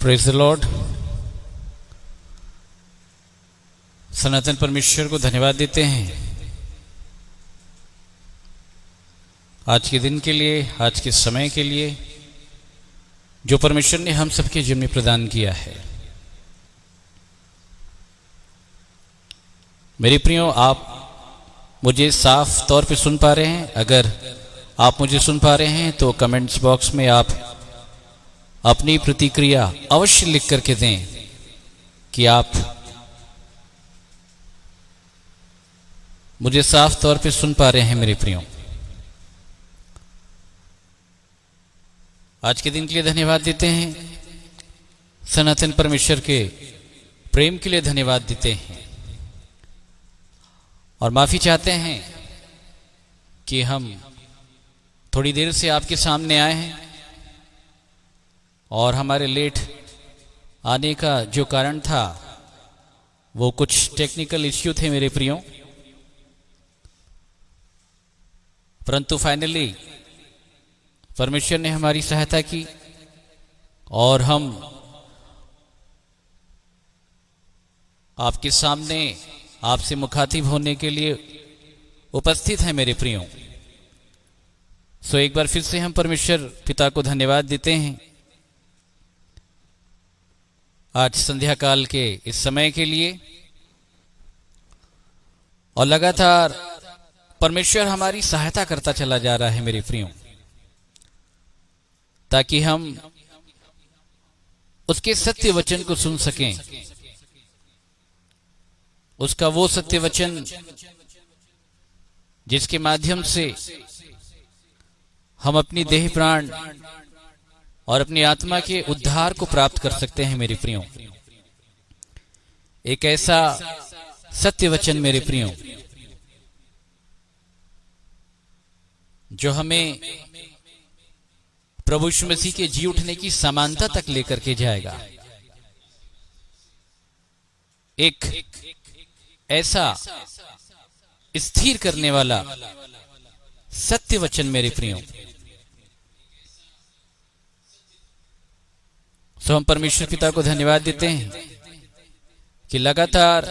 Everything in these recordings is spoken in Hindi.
Praise the Lord. सनातन परमेश्वर को धन्यवाद देते हैं आज के दिन के लिए, आज के समय के लिए जो परमेश्वर ने हम सबके जीवन में प्रदान किया है। मेरे प्रियो, आप मुझे साफ तौर पे सुन पा रहे हैं? अगर आप मुझे सुन पा रहे हैं तो कमेंट्स बॉक्स में आप अपनी प्रतिक्रिया अवश्य लिख करके दें कि आप मुझे साफ तौर पे सुन पा रहे हैं। मेरे प्रियो, आज के दिन के लिए धन्यवाद देते हैं, सनातन परमेश्वर के प्रेम के लिए धन्यवाद देते हैं और माफी चाहते हैं कि हम थोड़ी देर से आपके सामने आए हैं और हमारे लेट आने का जो कारण था वो कुछ टेक्निकल इश्यू थे मेरे प्रियो, परंतु फाइनली परमेश्वर ने हमारी सहायता की और हम आपके सामने आपसे मुखातिब होने के लिए उपस्थित हैं मेरे प्रियो। सो एक बार फिर से हम परमेश्वर पिता को धन्यवाद देते हैं आज संध्या काल के इस समय के लिए, और लगातार परमेश्वर हमारी सहायता करता चला जा रहा है मेरे प्रियो, ताकि हम उसके सत्य वचन को सुन सकें। उसका वो सत्य वचन जिसके माध्यम से हम अपनी देह प्राण और अपनी आत्मा के उद्धार को प्राप्त कर सकते हैं मेरे प्रियो। एक ऐसा सत्य वचन मेरे प्रियो जो हमें प्रभु यीशु मसीह के जी उठने की समानता तक लेकर के जाएगा। एक ऐसा स्थिर करने वाला सत्य वचन मेरे प्रियो। सो हम परमेश्वर पिता को धन्यवाद देते हैं कि लगातार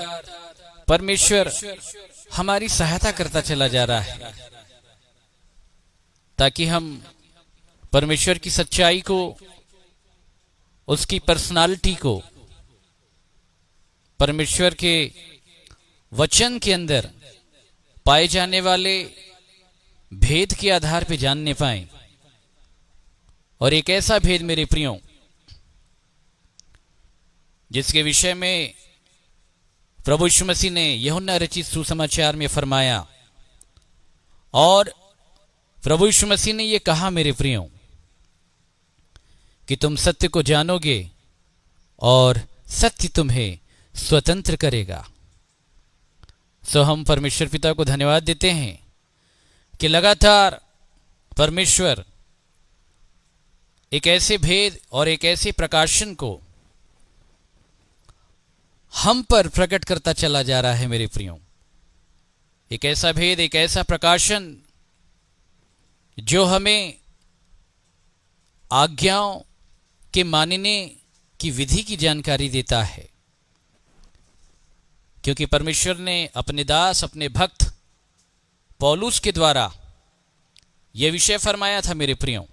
परमेश्वर हमारी सहायता करता चला जा रहा है, ताकि हम परमेश्वर की सच्चाई को, उसकी पर्सनालिटी को परमेश्वर के वचन के अंदर पाए जाने वाले भेद के आधार पर जानने पाएं। और एक ऐसा भेद मेरे प्रियो जिसके विषय में प्रभु यीशु मसीह ने यूहन्ना रचित सुसमाचार में फरमाया, और प्रभु यीशु मसीह ने यह कहा मेरे प्रियो कि तुम सत्य को जानोगे और सत्य तुम्हें स्वतंत्र करेगा। सो हम परमेश्वर पिता को धन्यवाद देते हैं कि लगातार परमेश्वर एक ऐसे भेद और एक ऐसे प्रकाशन को हम पर प्रकट करता चला जा रहा है मेरे प्रियो। एक ऐसा भेद, एक ऐसा प्रकाशन जो हमें आज्ञाओं के मानने की विधि की जानकारी देता है, क्योंकि परमेश्वर ने अपने दास, अपने भक्त पौलुस के द्वारा यह विषय फरमाया था मेरे प्रियो,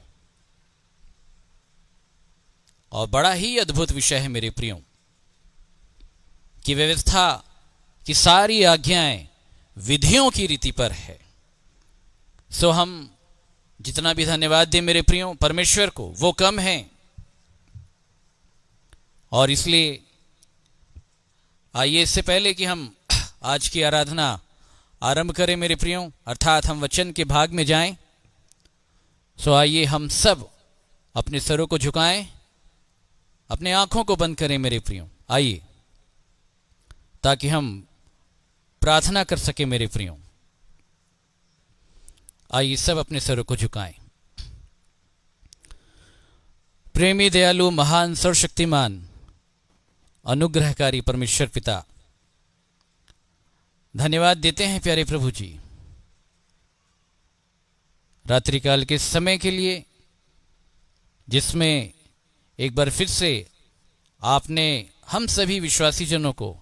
और बड़ा ही अद्भुत विषय है मेरे प्रियो कि व्यवस्था की सारी आज्ञाएं विधियों की रीति पर है। सो हम जितना भी धन्यवाद दें मेरे प्रियो परमेश्वर को, वो कम है। और इसलिए आइए, इससे पहले कि हम आज की आराधना आरंभ करें मेरे प्रियो, अर्थात हम वचन के भाग में जाएं, सो आइए हम सब अपने सरों को झुकाएं, अपने आंखों को बंद करें मेरे प्रियो। आइए, ताकि हम प्रार्थना कर सके मेरे प्रियो। आइए सब अपने सरों को झुकाएं। प्रेमी, दयालु, महान, सर्वशक्तिमान, अनुग्रहकारी परमेश्वर पिता, धन्यवाद देते हैं प्यारे प्रभु जी रात्रिकाल के समय के लिए, जिसमें एक बार फिर से आपने हम सभी विश्वासी जनों को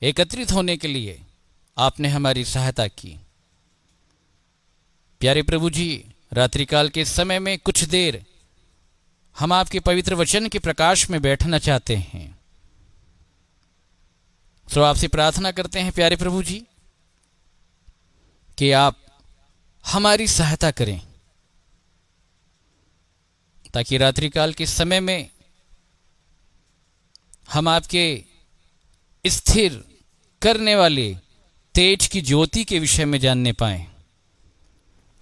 एकत्रित होने के लिए आपने हमारी सहायता की। प्यारे प्रभु जी, रात्रिकाल के समय में कुछ देर हम आपके पवित्र वचन के प्रकाश में बैठना चाहते हैं। सो आपसे प्रार्थना करते हैं प्यारे प्रभु जी कि आप हमारी सहायता करें, ताकि रात्रिकाल के समय में हम आपके स्थिर करने वाले तेज की ज्योति के विषय में जानने पाएं।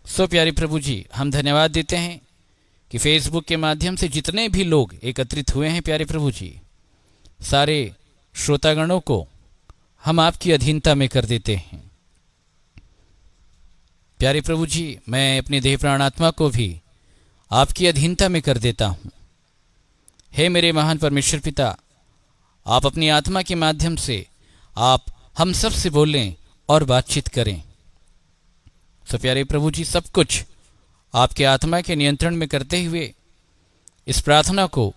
सो प्यारे प्रभु जी, हम धन्यवाद देते हैं कि फेसबुक के माध्यम से जितने भी लोग एकत्रित हुए हैं प्यारे प्रभु जी, सारे श्रोतागणों को हम आपकी अधीनता में कर देते हैं। प्यारे प्रभु जी, मैं अपनी देह प्राण आत्मा को भी आपकी अधीनता में कर देता हूँ। हे मेरे महान परमेश्वर पिता, आप अपनी आत्मा के माध्यम से आप हम सब से बोलें और बातचीत करें। सो प्यारे प्रभु जी, सब कुछ आपके आत्मा के नियंत्रण में करते हुए इस प्रार्थना को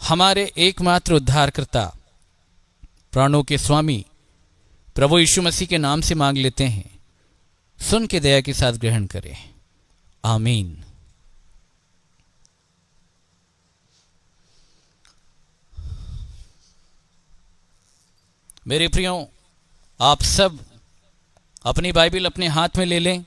हमारे एकमात्र उद्धारकर्ता, प्राणों के स्वामी प्रभु यीशु मसीह के नाम से मांग लेते हैं। सुन के दया के साथ ग्रहण करें। आमीन। मेरे प्रियो, आप सब अपनी बाइबल अपने हाथ में ले लें।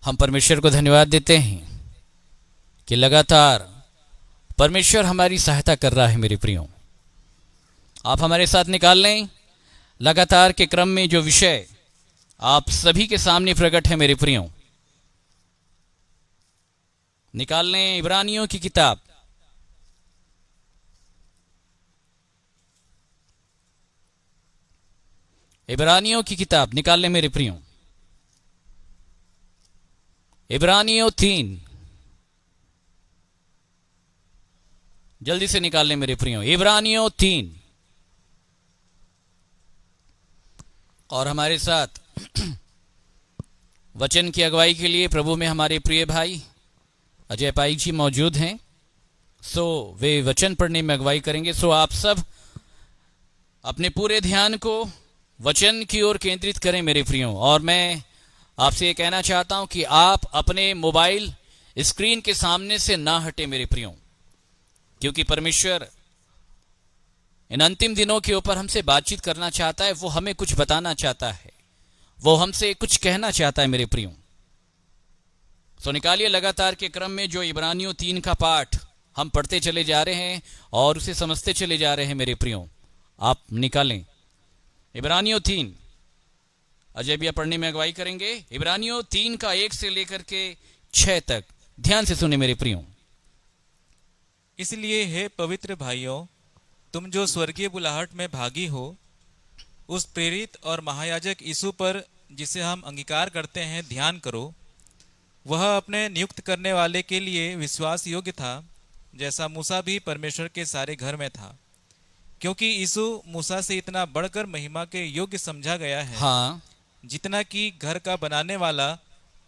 हम परमेश्वर को धन्यवाद देते हैं कि लगातार परमेश्वर हमारी सहायता कर रहा है। मेरे प्रियो, आप हमारे साथ निकाल लें लगातार के क्रम में जो विषय आप सभी के सामने प्रकट है। मेरे प्रियो, निकाल लें इब्रानियों की किताब, इब्रानियों की किताब निकाल लें मेरे प्रियो। इब्रानियों 3, जल्दी से निकाल लें मेरे प्रियो। इब्रानियों 3। और हमारे साथ वचन की अगुवाई के लिए प्रभु में हमारे प्रिय भाई अजय पाई जी मौजूद हैं। सो वे वचन पढ़ने में अगुवाई करेंगे। सो आप सब अपने पूरे ध्यान को वचन की ओर केंद्रित करें मेरे प्रियो। और मैं आपसे ये कहना चाहता हूं कि आप अपने मोबाइल स्क्रीन के सामने से ना हटे मेरे प्रियो, क्योंकि परमेश्वर इन अंतिम दिनों के ऊपर हमसे बातचीत करना चाहता है। वो हमें कुछ बताना चाहता है, वो हमसे कुछ कहना चाहता है मेरे प्रियो। तो निकालिए लगातार के क्रम में जो इब्रानियों 3 का पाठ हम पढ़ते चले जा रहे हैं और उसे समझते चले जा रहे हैं मेरे प्रियो। आप निकालें इब्रानियों 3। अजय भैया पढ़ने में अगुवाई करेंगे। इब्रानियों 3 का 1 से लेकर के 6 तक ध्यान से सुने मेरे प्रियो। इसलिए हे पवित्र भाइयों, तुम जो स्वर्गीय बुलाहट में भागी हो, उस प्रेरित और महायाजक यीशु पर जिसे हम अंगीकार करते हैं ध्यान करो। वह अपने नियुक्त करने वाले के लिए विश्वास योग्य था, जैसा मूसा भी परमेश्वर के सारे घर में था, क्योंकि यीशु मूसा से इतना बढ़कर महिमा के योग्य समझा गया है। हाँ, जितना कि घर का बनाने वाला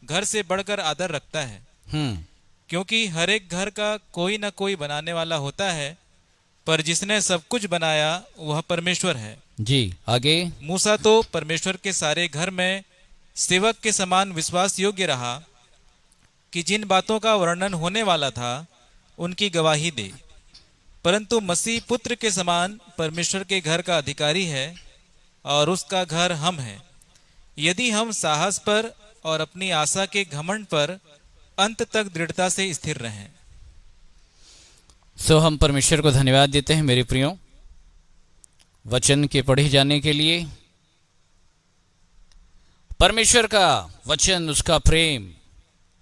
घर से बढ़कर आदर रखता है। क्योंकि हर एक घर का कोई न कोई बनाने वाला होता है, पर जिसने सब कुछ बनाया वह परमेश्वर है। जी आगे। मूसा तो परमेश्वर के सारे घर में सेवक के समान विश्वास योग्य रहा कि जिन बातों का वर्णन होने वाला था उनकी गवाही दे। परंतु मसीह पुत्र के समान परमेश्वर के घर का अधिकारी है और उसका घर हम हैं, यदि हम साहस पर और अपनी आशा के घमंड पर अंत तक दृढ़ता से स्थिर रहें। सो हम परमेश्वर को धन्यवाद देते हैं मेरे प्रियो वचन के पढ़े जाने के लिए। परमेश्वर का वचन, उसका प्रेम,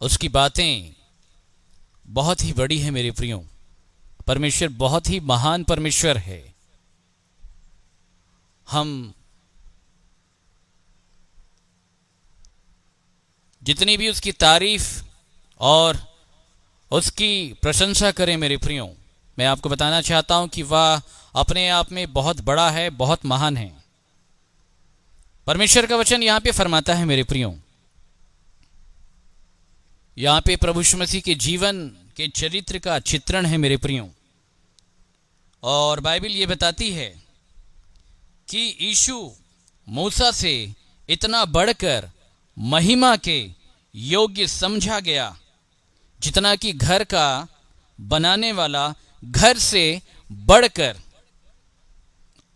उसकी बातें बहुत ही बड़ी है मेरे प्रियो। परमेश्वर बहुत ही महान परमेश्वर है। हम जितनी भी उसकी तारीफ और उसकी प्रशंसा करें मेरे प्रियो, मैं आपको बताना चाहता हूं कि वह अपने आप में बहुत बड़ा है, बहुत महान है। परमेश्वर का वचन यहां पे फरमाता है मेरे प्रियो, यहां पे प्रभु यीशु मसीह के जीवन के चरित्र का चित्रण है मेरे प्रियो। और बाइबल ये बताती है कि यीशु मूसा से इतना बढ़कर महिमा के योग्य समझा गया, जितना कि घर का बनाने वाला घर से बढ़कर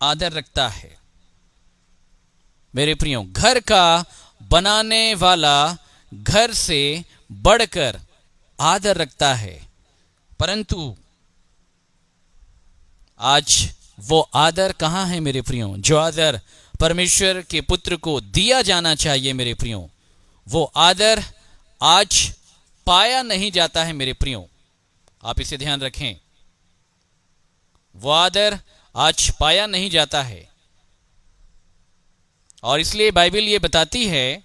आदर रखता है। मेरे प्रियो, घर का बनाने वाला घर से बढ़कर आदर रखता है, परंतु आज वो आदर कहां है मेरे प्रियो? जो आदर परमेश्वर के पुत्र को दिया जाना चाहिए मेरे प्रियो, वो आदर आज पाया नहीं जाता है मेरे प्रियो। आप इसे ध्यान रखें, वो आदर आज पाया नहीं जाता है। और इसलिए बाइबल ये बताती है,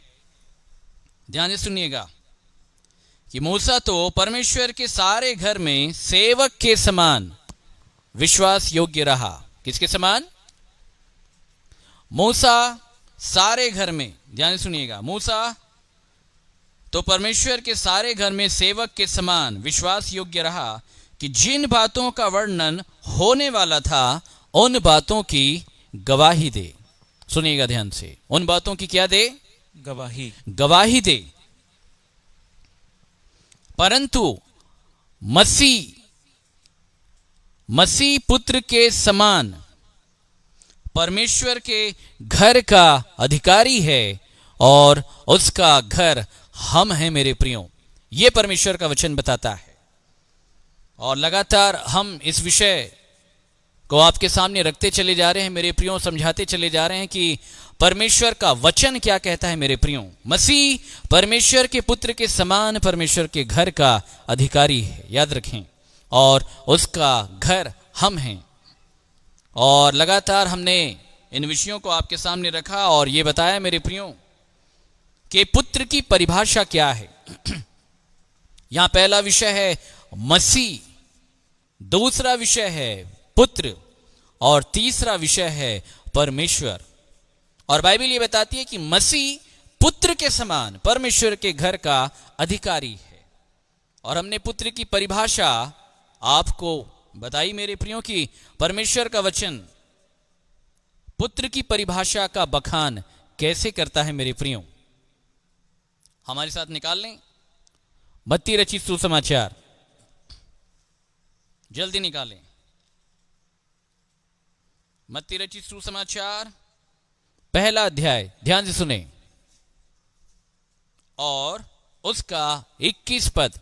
ध्यान से सुनिएगा, कि मूसा तो परमेश्वर के सारे घर में सेवक के समान विश्वास योग्य रहा। किसके समान? मूसा सारे घर में, ध्यान से सुनिएगा, मूसा तो परमेश्वर के सारे घर में सेवक के समान विश्वास योग्य रहा कि जिन बातों का वर्णन होने वाला था उन बातों की गवाही दे। सुनिएगा ध्यान से, उन बातों की क्या दे? गवाही दे। परंतु मसीह पुत्र के समान परमेश्वर के घर का अधिकारी है और उसका घर हम हैं मेरे प्रियो। यह परमेश्वर का वचन बताता है। और लगातार हम इस विषय को आपके सामने रखते चले जा रहे हैं मेरे प्रियो, समझाते चले जा रहे हैं कि परमेश्वर का वचन क्या कहता है मेरे प्रियो। मसीह परमेश्वर के पुत्र के समान परमेश्वर के घर का अधिकारी है, याद रखें, और उसका घर हम हैं। और लगातार हमने इन विषयों को आपके सामने रखा और ये बताया मेरे प्रियो कि पुत्र की परिभाषा क्या है। यहां पहला विषय है मसीह, दूसरा विषय है पुत्र, और तीसरा विषय है परमेश्वर। और बाइबल ये बताती है कि मसीह पुत्र के समान परमेश्वर के घर का अधिकारी है। और हमने पुत्र की परिभाषा आपको बताई मेरे प्रियो कि परमेश्वर का वचन पुत्र की परिभाषा का बखान कैसे करता है मेरे प्रियो। हमारे साथ निकाल लें मत्ती रचित सुसमाचार, जल्दी निकालें। मत्ती रचित सुसमाचार पहला अध्याय, ध्यान से सुने, और उसका 21 पद।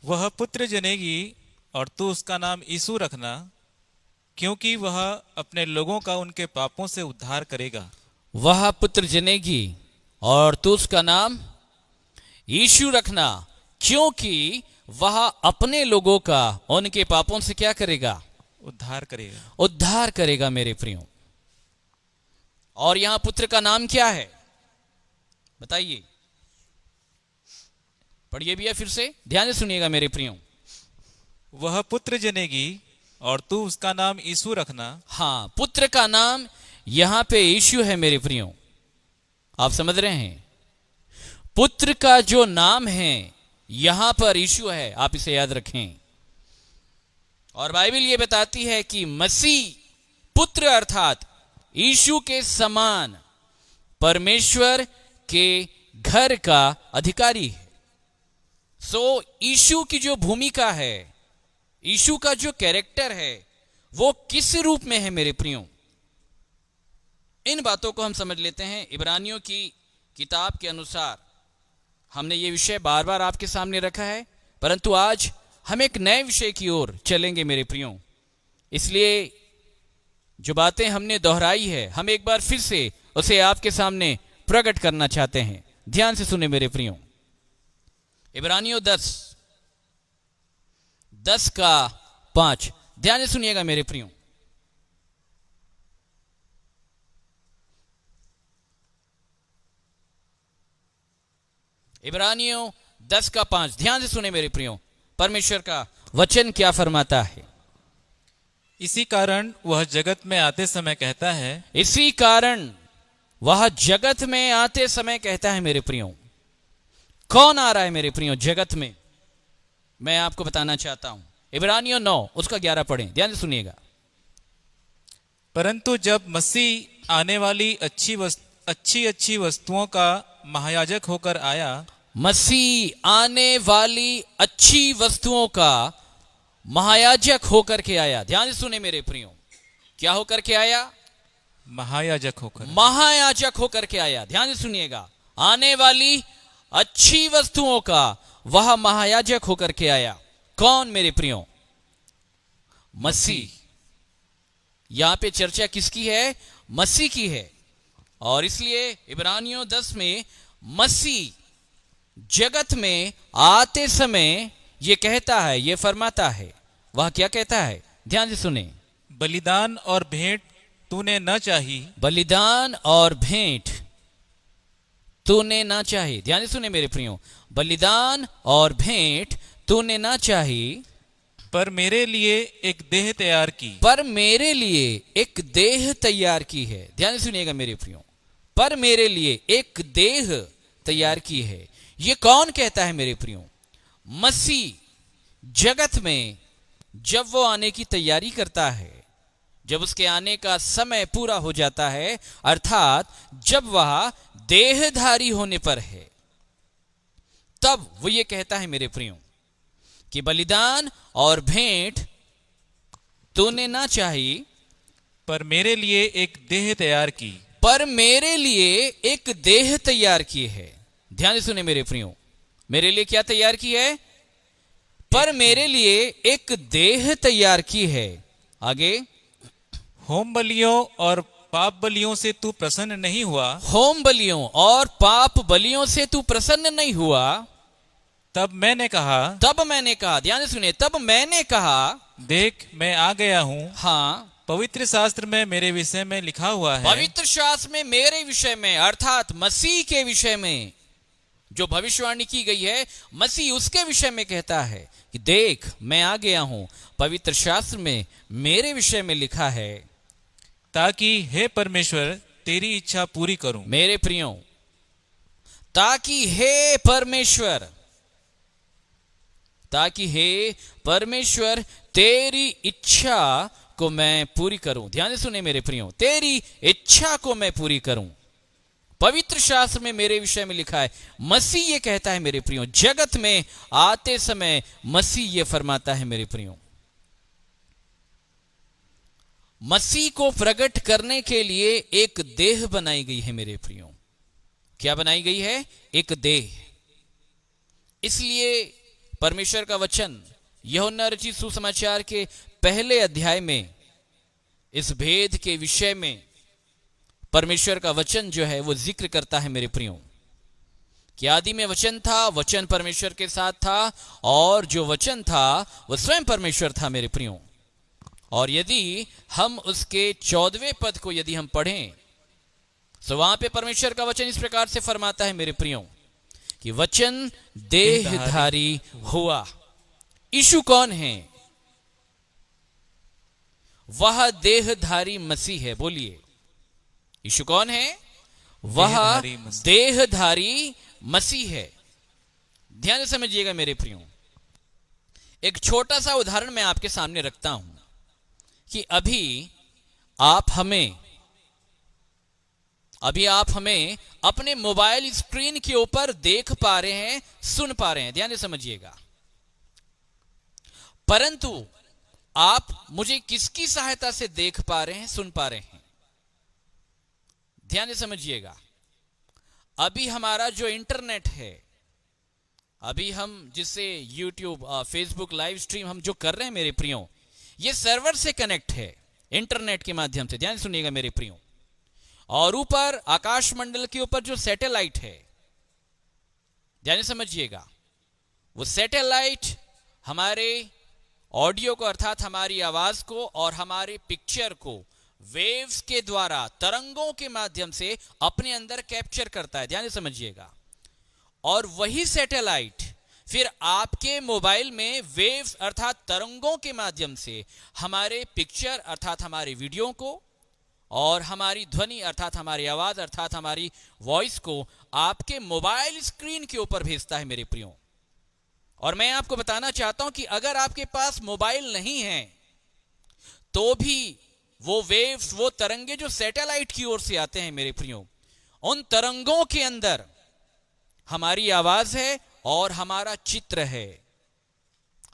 वह पुत्र जनेगी और तू उसका नाम यीशु रखना, क्योंकि वह अपने लोगों का उनके पापों से उद्धार करेगा। वह पुत्र जनेगी और तू उसका नाम यीशु रखना, क्योंकि वह अपने लोगों का उनके पापों से क्या करेगा? उद्धार करेगा मेरे प्रियो। और यहां पुत्र का नाम क्या है बताइए, पढ़िए भैया फिर से, ध्यान से सुनिएगा मेरे प्रियो। वह पुत्र जनेगी और तू उसका नाम यीशु रखना। हाँ, पुत्र का नाम यहां पे यीशु है मेरे प्रियो। आप समझ रहे हैं, पुत्र का जो नाम है यहां पर यीशु है, आप इसे याद रखें। और बाइबल ये बताती है कि मसीह पुत्र अर्थात यीशु के समान परमेश्वर के घर का अधिकारी है। सो यीशु की जो भूमिका है, यीशु का जो कैरेक्टर है, वो किस रूप में है मेरे प्रियो, इन बातों को हम समझ लेते हैं। इब्रानियों की किताब के अनुसार हमने ये विषय बार बार आपके सामने रखा है, परंतु आज हम एक नए विषय की ओर चलेंगे मेरे प्रियो। इसलिए जो बातें हमने दोहराई है, हम एक बार फिर से उसे आपके सामने प्रकट करना चाहते हैं। ध्यान से सुने मेरे प्रियो। इब्रानियों 10 का 5, ध्यान से सुनिएगा मेरे प्रियो। इब्रानियों 10 का 5, ध्यान से सुने मेरे प्रियो, परमेश्वर का वचन क्या फरमाता है। इसी कारण वह जगत में आते समय कहता है, इसी कारण वह जगत में आते समय कहता है। मेरे प्रियो, कौन आ रहा है मेरे प्रियो जगत में? मैं आपको बताना चाहता हूं। इब्रानियों 9 उसका 11 पढ़ें, ध्यान से सुनिएगा। परंतु जब मसीह आने वाली अच्छी वस्तुओं का महायाजक होकर आया, मसीह आने वाली अच्छी वस्तुओं का महायाजक होकर के आया। ध्यान से सुने मेरे प्रियो, क्या होकर के आया? महायाजक होकर। महायाजक होकर के आया। ध्यान से सुनिएगा, आने वाली अच्छी वस्तुओं का वह महायाजक होकर के आया। कौन मेरे प्रियो? मसीह। यहां पे चर्चा किसकी है? मसीह की है। और इसलिए इब्रानियों 10 में मसीह जगत में आते समय यह कहता है, यह फरमाता है। वह क्या कहता है? ध्यान से सुने। बलिदान और भेंट तूने न चाही, बलिदान और भेंट तूने ना चाही। ध्यान से सुने मेरे प्रियो, बलिदान और भेंट तूने ना चाही, पर मेरे लिए एक देह तैयार की। पर मेरे लिए एक देह तैयार की है। ध्यान से सुनिएगा मेरे प्रियो, पर मेरे लिए एक देह तैयार की है। ये कौन कहता है मेरे प्रियो? मसीह जगत में जब वो आने की तैयारी करता है, जब उसके आने का समय पूरा हो जाता है, अर्थात जब वह देहधारी होने पर है, तब वो ये कहता है मेरे प्रियो कि बलिदान और भेंट तूने ना चाही, पर मेरे लिए एक देह तैयार की। पर मेरे लिए एक देह तैयार की है। ध्यान से सुने मेरे प्रियो, मेरे लिए क्या तैयार की है? पर मेरे लिए एक देह तैयार की है। आगे, होम बलियों और पाप बलियों से तू प्रसन्न नहीं हुआ, होम बलियों और पाप बलियों से तू प्रसन्न नहीं हुआ। तब मैंने कहा, ध्यान से सुनिए, तब मैंने कहा, देख मैं आ गया हूं। हाँ, पवित्र शास्त्र में मेरे विषय में लिखा हुआ है, पवित्र शास्त्र में मेरे विषय में, अर्थात मसीह के विषय में जो भविष्यवाणी की गई है, मसीह उसके विषय में कहता है कि देख मैं आ गया हूं। पवित्र शास्त्र में मेरे विषय में लिखा है, ताकि हे परमेश्वर तेरी इच्छा पूरी करूं। मेरे प्रियो, ताकि हे परमेश्वर, ताकि हे परमेश्वर तेरी इच्छा को मैं पूरी करूं। ध्यान से सुने मेरे प्रियो, तेरी इच्छा को मैं पूरी करूं। पवित्र शास्त्र में मेरे विषय में लिखा है। मसीह ये कहता है मेरे प्रियो, जगत में आते समय मसीह ये फरमाता है मेरे प्रियो, मसीह को प्रकट करने के लिए एक देह बनाई गई है मेरे प्रियो। क्या बनाई गई है? एक देह। इसलिए परमेश्वर का वचन यूहन्ना रचित सुसमाचार के पहले अध्याय में इस भेद के विषय में परमेश्वर का वचन जो है वो जिक्र करता है मेरे प्रियो कि आदि में वचन था, वचन परमेश्वर के साथ था, और जो वचन था वो स्वयं परमेश्वर था मेरे प्रियो। और यदि हम उसके 14वें पद को यदि हम पढ़ें तो वहां पे परमेश्वर का वचन इस प्रकार से फरमाता है मेरे प्रियो कि वचन देहधारी हुआ। यीशु कौन है? वह देहधारी मसीह है। बोलिए, यीशु कौन है? वह देहधारी मसीह है। ध्यान से समझिएगा मेरे प्रियो, एक छोटा सा उदाहरण मैं आपके सामने रखता हूं कि अभी आप हमें अपने मोबाइल स्क्रीन के ऊपर देख पा रहे हैं, सुन पा रहे हैं। ध्यान से समझिएगा, परंतु आप मुझे किसकी सहायता से देख पा रहे हैं, सुन पा रहे हैं? ध्यान से समझिएगा, अभी हमारा जो इंटरनेट है, अभी हम जिससे यूट्यूब, फेसबुक लाइव स्ट्रीम हम जो कर रहे हैं मेरे प्रियो, ये सर्वर से कनेक्ट है इंटरनेट के माध्यम से। ध्यान सुनिएगा मेरे प्रियो, और ऊपर आकाश मंडल के ऊपर जो सैटेलाइट है, ध्यान समझिएगा, वो सैटेलाइट हमारे ऑडियो को, अर्थात हमारी आवाज को और हमारे पिक्चर को वेव्स के द्वारा, तरंगों के माध्यम से अपने अंदर कैप्चर करता है। ध्यान से समझिएगा, और वही सैटेलाइट फिर आपके मोबाइल में वेव्स अर्थात तरंगों के माध्यम से हमारे पिक्चर अर्थात हमारे वीडियो को और हमारी ध्वनि अर्थात हमारी आवाज अर्थात हमारी वॉइस को आपके मोबाइल स्क्रीन के ऊपर भेजता है मेरे प्रियो। और मैं आपको बताना चाहता हूं कि अगर आपके पास मोबाइल नहीं है तो भी वो वेव्स, वो तरंगे जो सैटेलाइट की ओर से आते हैं मेरे प्रियो, उन तरंगों के अंदर हमारी आवाज है और हमारा चित्र है।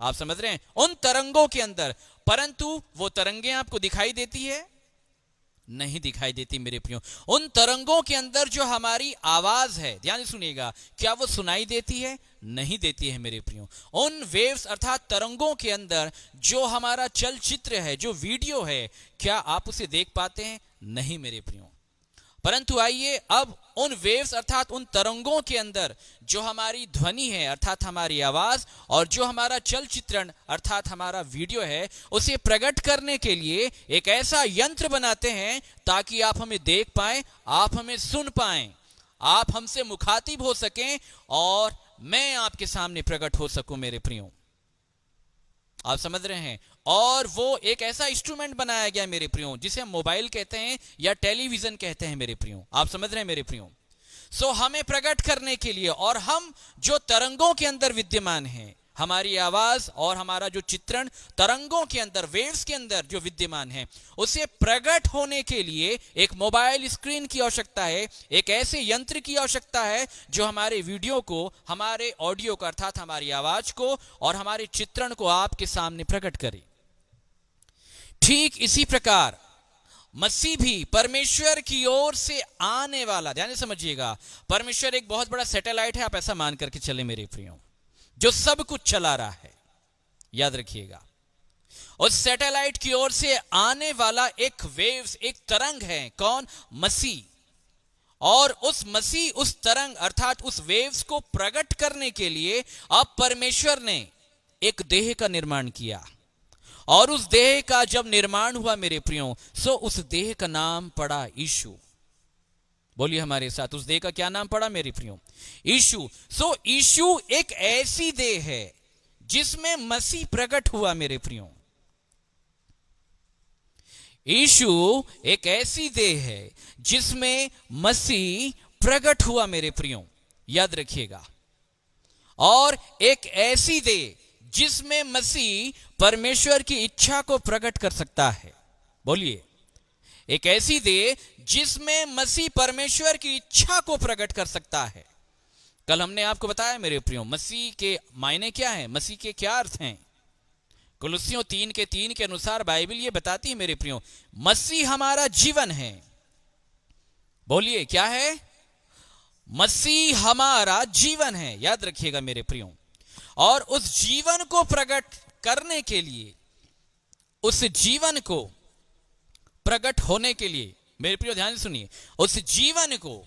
आप समझ रहे हैं? उन तरंगों के अंदर, परंतु वो तरंगे आपको दिखाई देती है? नहीं दिखाई देती मेरे प्रियो। उन तरंगों के अंदर जो हमारी आवाज है, ध्यान से सुनिएगा, क्या वो सुनाई देती है? नहीं देती है मेरे प्रियो। उन वेव्स अर्थात तरंगों के अंदर जो हमारा चलचित्र है, जो वीडियो है, क्या आप उसे देख पाते हैं? नहीं मेरे प्रियो। परंतु आइए अब उन वेव्स अर्थात उन तरंगों के अंदर जो हमारी ध्वनि है अर्थात हमारी आवाज और जो हमारा चलचित्रण अर्थात हमारा वीडियो है, उसे प्रकट करने के लिए एक ऐसा यंत्र बनाते हैं ताकि आप हमें देख पाएं, आप हमें सुन पाएं, आप हमसे मुखातिब हो सकें और मैं आपके सामने प्रकट हो सकूं मेरे प्रियो। आप समझ रहे हैं? और वो एक ऐसा इंस्ट्रूमेंट बनाया गया मेरे प्रियो जिसे हम मोबाइल कहते हैं या टेलीविजन कहते हैं मेरे प्रियो। आप समझ रहे हैं मेरे प्रियो? सो हमें प्रकट करने के लिए और हम जो तरंगों के अंदर विद्यमान हैं, हमारी आवाज और हमारा जो चित्रण तरंगों के अंदर, वेव्स के अंदर जो विद्यमान है, उसे प्रकट होने के लिए एक मोबाइल स्क्रीन की आवश्यकता है, एक ऐसे यंत्र की आवश्यकता है जो हमारे वीडियो को, हमारे ऑडियो को अर्थात हमारी आवाज को और हमारे चित्रण को आपके सामने प्रकट करे। ठीक इसी प्रकार मसीह भी परमेश्वर की ओर से आने वाला, ध्यान से समझिएगा, परमेश्वर एक बहुत बड़ा सैटेलाइट है, आप ऐसा मान करके चले मेरे प्रियो, जो सब कुछ चला रहा है। याद रखिएगा, उस सैटेलाइट की ओर से आने वाला एक वेव्स, एक तरंग है। कौन? मसीह। और उस मसीह, उस तरंग अर्थात उस वेव्स को प्रकट करने के लिए अब परमेश्वर ने एक देह का निर्माण किया। और उस देह का जब निर्माण हुआ मेरे प्रियो, सो उस देह का नाम पड़ा यीशु। बोलिए हमारे साथ, उस देह का क्या नाम पड़ा मेरे प्रियो? यीशु। सो यीशु एक ऐसी देह है जिसमें मसीह प्रकट हुआ मेरे प्रियो। यीशु एक ऐसी देह है जिसमें मसीह प्रकट हुआ मेरे प्रियो। याद रखिएगा, और एक ऐसी देह जिसमें मसीह परमेश्वर की इच्छा को प्रकट कर सकता है। बोलिए, एक ऐसी देह जिसमें मसीह परमेश्वर की इच्छा को प्रकट कर सकता है। कल हमने आपको बताया मेरे प्रियो, मसीह के मायने क्या है, मसीह के क्या अर्थ हैं। कुलुस्सियों 3:3 के अनुसार बाइबल ये बताती है मेरे प्रियो, मसीह हमारा जीवन है। बोलिए, क्या है? मसीह हमारा जीवन है। याद रखिएगा मेरे प्रियो, और उस जीवन को प्रकट करने के लिए, उस जीवन को प्रकट होने के लिए मेरे प्रियो ध्यान से सुनिए, उस जीवन को,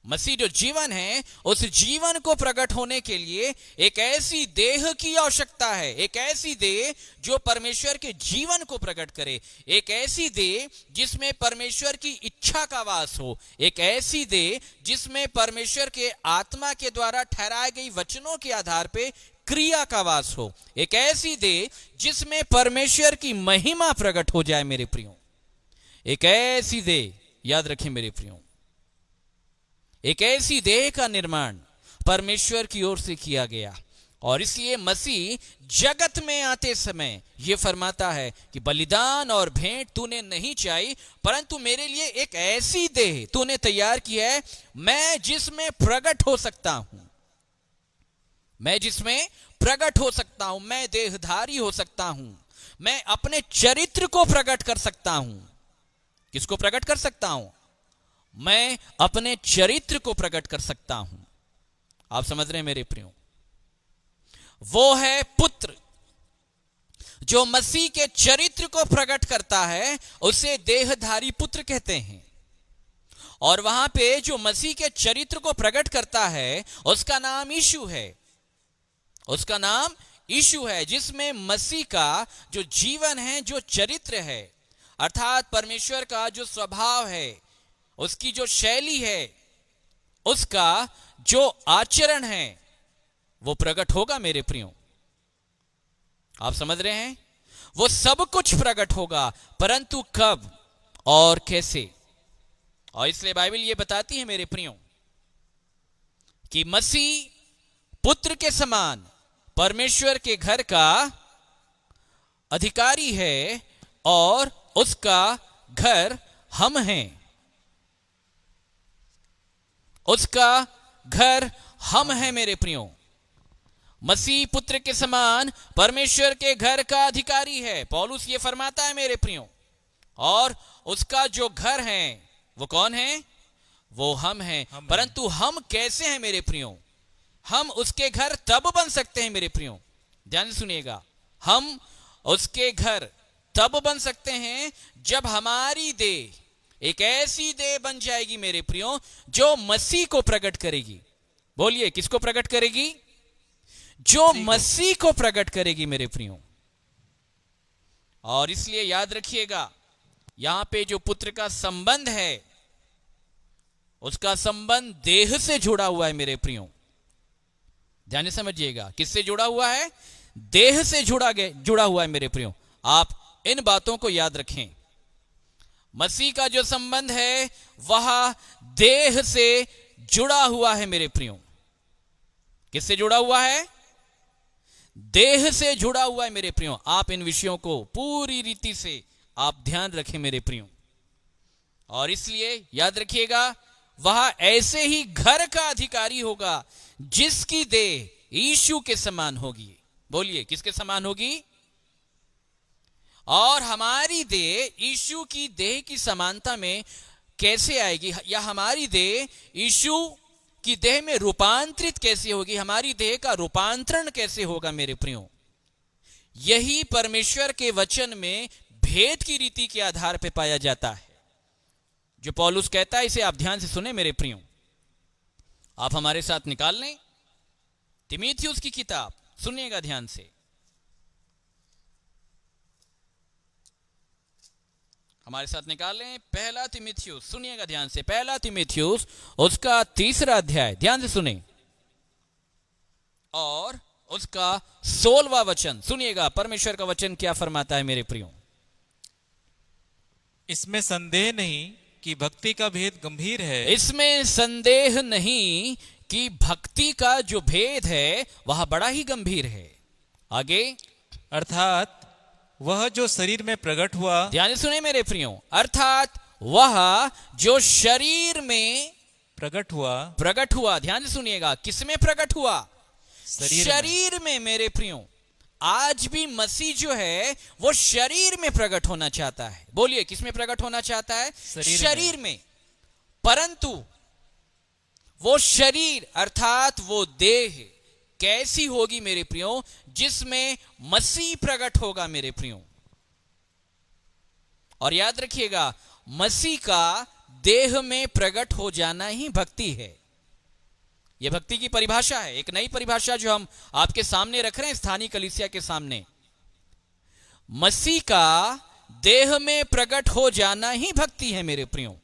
मसीह जो जीवन है, उस जीवन को प्रकट होने के लिए एक ऐसी देह की आवश्यकता है। एक ऐसी देह जो परमेश्वर के जीवन को प्रकट करे, एक ऐसी देह जिसमें परमेश्वर की इच्छा का वास हो, एक ऐसी देह जिसमें परमेश्वर के आत्मा के द्वारा ठहराए गई वचनों के आधार पे क्रिया का वास हो, एक ऐसी देह जिसमें परमेश्वर की महिमा प्रकट हो जाए मेरे प्रियो। एक ऐसी देह, याद रखें मेरे प्रियो, एक ऐसी देह का निर्माण परमेश्वर की ओर से किया गया। और इसलिए मसीह जगत में आते समय यह फरमाता है कि बलिदान और भेंट तूने नहीं चाही, परंतु मेरे लिए एक ऐसी देह तूने तैयार की है, मैं जिसमें प्रकट हो सकता हूं, मैं जिसमें प्रकट हो सकता हूं, मैं देहधारी हो सकता हूं, मैं अपने चरित्र को प्रकट कर सकता हूं। किसको प्रकट कर सकता हूं? मैं अपने चरित्र को प्रकट कर सकता हूं। आप समझ रहे हैं मेरे प्रियो? वो है पुत्र जो मसीह के चरित्र को प्रकट करता है, उसे देहधारी पुत्र कहते हैं। और वहां पे जो मसीह के चरित्र को प्रकट करता है उसका नाम यीशु है, उसका नाम यीशु है, जिसमें मसीह का जो जीवन है, जो चरित्र है, अर्थात परमेश्वर का जो स्वभाव है, उसकी जो शैली है, उसका जो आचरण है, वो प्रकट होगा मेरे प्रियो। आप समझ रहे हैं? वो सब कुछ प्रकट होगा, परंतु कब और कैसे? और इसलिए बाइबल ये बताती है मेरे प्रियो कि मसीह पुत्र के समान परमेश्वर के घर का अधिकारी है और उसका घर हम हैं। उसका घर हम हैं मेरे प्रियो। मसीह पुत्र के समान परमेश्वर के घर का अधिकारी है, पौलुस ये फरमाता है मेरे प्रियो। और उसका जो घर है वो कौन है? वो हम हैं। परंतु हम कैसे हैं मेरे प्रियो? हम उसके घर तब बन सकते हैं मेरे प्रियो, ध्यान से सुनिएगा, हम उसके घर तब बन सकते हैं जब हमारी देह एक ऐसी देह बन जाएगी मेरे प्रियो जो मसीह को प्रकट करेगी। बोलिए, किसको प्रकट करेगी? जो मसीह को प्रकट करेगी मेरे प्रियो। और इसलिए याद रखिएगा, यहां पे जो पुत्र का संबंध है उसका संबंध देह से जुड़ा हुआ है मेरे प्रियो। ध्यान से समझिएगा, किससे जुड़ा हुआ है? देह से जुड़ा हुआ है मेरे प्रियो। आप इन बातों को याद रखें। मसीह का जो संबंध है वह देह से जुड़ा हुआ है मेरे प्रियो। किससे जुड़ा हुआ है? देह से जुड़ा हुआ है मेरे प्रियो। आप इन विषयों को पूरी रीति से आप ध्यान रखें मेरे प्रियो। और इसलिए याद रखिएगा, वह ऐसे ही घर का अधिकारी होगा जिसकी देह यीशु के समान होगी। बोलिए, किसके समान होगी? और हमारी देह यीशु की देह की समानता में कैसे आएगी, या हमारी देह यीशु की देह में रूपांतरित कैसे होगी? हमारी देह का रूपांतरण कैसे होगा मेरे प्रियो? यही परमेश्वर के वचन में भेद की रीति के आधार पर पाया जाता है। जो पौलुस कहता है इसे आप ध्यान से सुने मेरे प्रियो। आप हमारे साथ निकाल लें तीमुथियुस की किताब, सुनिएगा ध्यान से। हमारे साथ निकाल लें पहला तीमुथियुस, सुनिएगा ध्यान से। पहला तीमुथियुस उसका 3 अध्याय, ध्यान से सुने, और उसका 16वां वचन सुनिएगा। परमेश्वर का वचन क्या फरमाता है मेरे प्रियो? इसमें संदेह नहीं कि भक्ति का भेद गंभीर है। इसमें संदेह नहीं कि भक्ति का जो भेद है वह बड़ा ही गंभीर है। आगे, अर्थात वह जो शरीर में प्रकट हुआ। ध्यान से सुने मेरे प्रियो। अर्थात वह जो शरीर में प्रकट हुआ। ध्यान से सुनिएगा, किसमें प्रकट हुआ? शरीर में मेरे प्रियो। आज भी मसीह जो है वो शरीर में प्रकट होना चाहता है। बोलिए, किसमें प्रकट होना चाहता है? शरीर में। परंतु वो शरीर अर्थात वो देह कैसी होगी मेरे प्रियो? जिसमें मसीह प्रकट होगा मेरे प्रियो। और याद रखिएगा, मसीह का देह में प्रकट हो जाना ही भक्ति है। यह भक्ति की परिभाषा है, एक नई परिभाषा जो हम आपके सामने रख रहे हैं स्थानीय कलीसिया के सामने। मसीह का देह में प्रकट हो जाना ही भक्ति है मेरे प्रियो।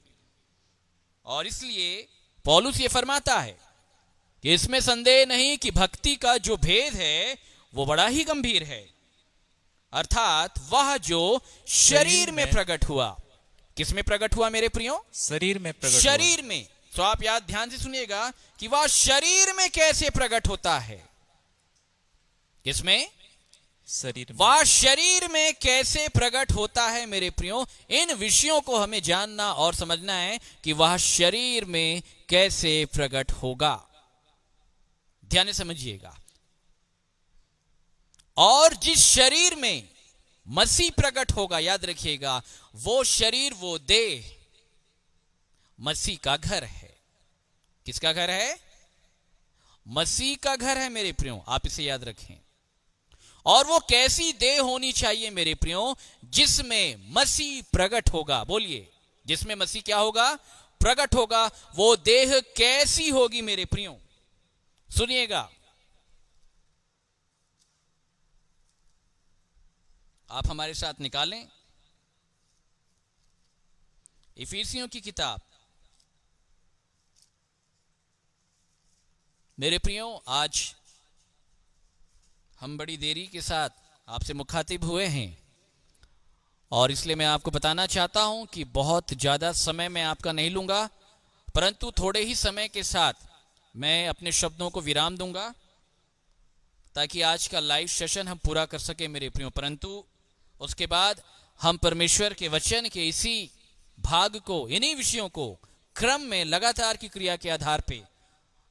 और इसलिए पौलुस ये फरमाता है कि इसमें संदेह नहीं कि भक्ति का जो भेद है वो बड़ा ही गंभीर है। अर्थात वह जो शरीर में प्रकट हुआ। किसमें प्रकट हुआ मेरे प्रियो? शरीर में प्रकट शरीर में। तो आप याद ध्यान से सुनिएगा कि वह शरीर में कैसे प्रकट होता है। किसमें? शरीर में। वह शरीर में कैसे प्रकट होता है मेरे प्रियो? इन विषयों को हमें जानना और समझना है कि वह शरीर में कैसे प्रकट होगा। ध्यान से समझिएगा। और जिस शरीर में मसीह प्रकट होगा, याद रखिएगा, वो शरीर, वो देह मसीह का घर है। किसका घर है? मसीह का घर है मेरे प्रियो। आप इसे याद रखें। और वो कैसी देह होनी चाहिए मेरे प्रियो? जिसमें मसीह प्रकट होगा। बोलिए, जिसमें मसीह क्या होगा? प्रकट होगा। वो देह कैसी होगी मेरे प्रियो? सुनिएगा, आप हमारे साथ निकालें इफिसियों की किताब। मेरे प्रियो, आज हम बड़ी देरी के साथ आपसे मुखातिब हुए हैं और इसलिए मैं आपको बताना चाहता हूं कि बहुत ज़्यादा समय मैं आपका नहीं लूँगा, परंतु थोड़े ही समय के साथ मैं अपने शब्दों को विराम दूंगा ताकि आज का लाइव सेशन हम पूरा कर सके मेरे प्रियो। परंतु उसके बाद हम परमेश्वर के वचन के इसी भाग को, इन्हीं विषयों को क्रम में लगातार की क्रिया के आधार पे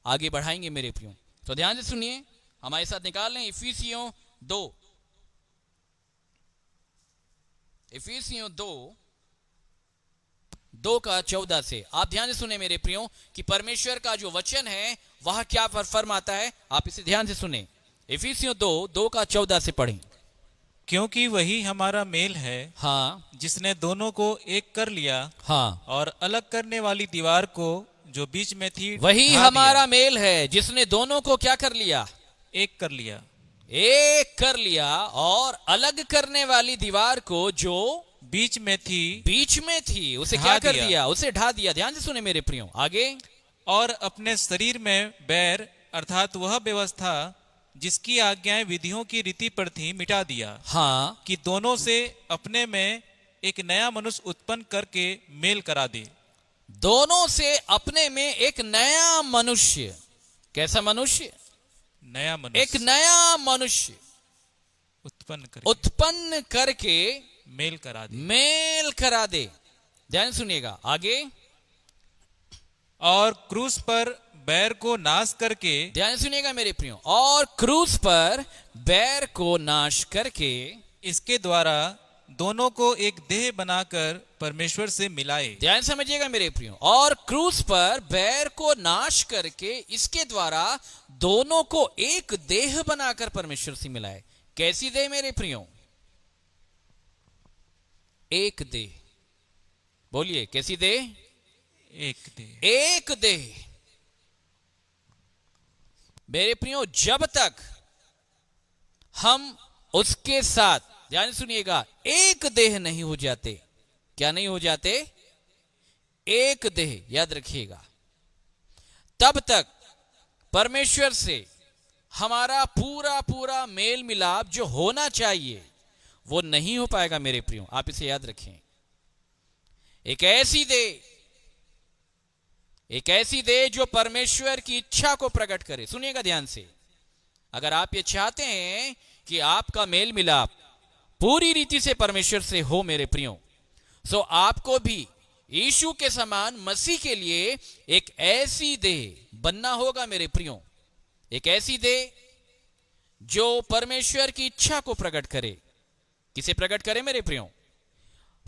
आगे बढ़ाएंगे मेरे प्रियो। तो ध्यान से सुनिए, हमारे साथ निकाल लें इफिसियों 2:14 से। आप ध्यान से सुने मेरे प्रियो कि परमेश्वर का जो वचन है वह क्या फरमाता है, आप इसे ध्यान से सुने। इफिसियों 2:14 से पढ़ें। क्योंकि वही हमारा मेल है, हाँ जिसने दोनों को एक कर लिया, हाँ, और अलग करने वाली दीवार को जो बीच में थी वही ढा हमारा मेल है जिसने दोनों को क्या कर लिया, दिया, एक कर लिया, एक कर लिया, और अलग करने वाली दीवार को जो बीच में थी उसे ढा क्या कर दिया। दिया, उसे ढा दिया। ध्यान से सुने मेरे प्रियो, आगे। और अपने शरीर में बैर अर्थात वह व्यवस्था जिसकी आज्ञाएं विधियों की रीति पर थी मिटा दिया, हाँ, कि दोनों से अपने में एक नया मनुष्य उत्पन्न करके मेल करा दे। दोनों से अपने में एक नया मनुष्य, कैसा मनुष्य, नया एक मनुष्य नया मनुष्य उत्पन्न करके मेल करा दे। मेल करा दे। ध्यान सुनिएगा, आगे। और क्रूस पर बैर को नाश करके, ध्यान सुनिएगा मेरे प्रियो, और क्रूस पर बैर को नाश करके इसके द्वारा दोनों को एक देह बनाकर परमेश्वर से मिलाए। ध्यान समझिएगा मेरे प्रियो, और क्रूस पर बैर को नाश करके इसके द्वारा दोनों को एक देह बनाकर परमेश्वर से मिलाए। कैसी देह मेरे प्रियो, एक देह। बोलिए, कैसी देह, एक देह, एक देह। मेरे प्रियो, जब तक हम उसके साथ, ध्यान सुनिएगा, एक देह नहीं हो जाते, क्या नहीं हो जाते, एक देह, याद रखिएगा, तब तक परमेश्वर से हमारा पूरा पूरा मेल मिलाप जो होना चाहिए वो नहीं हो पाएगा मेरे प्रियो। आप इसे याद रखें। एक ऐसी देह जो परमेश्वर की इच्छा को प्रकट करे। सुनिएगा ध्यान से, अगर आप ये चाहते हैं कि आपका मेल मिलाप पूरी रीति से परमेश्वर से हो मेरे प्रियो, सो आपको भी यीशु के समान मसीह के लिए एक ऐसी देह बनना होगा मेरे प्रियो। एक ऐसी देह जो परमेश्वर की इच्छा को प्रकट करे। किसे प्रकट करे मेरे प्रियो,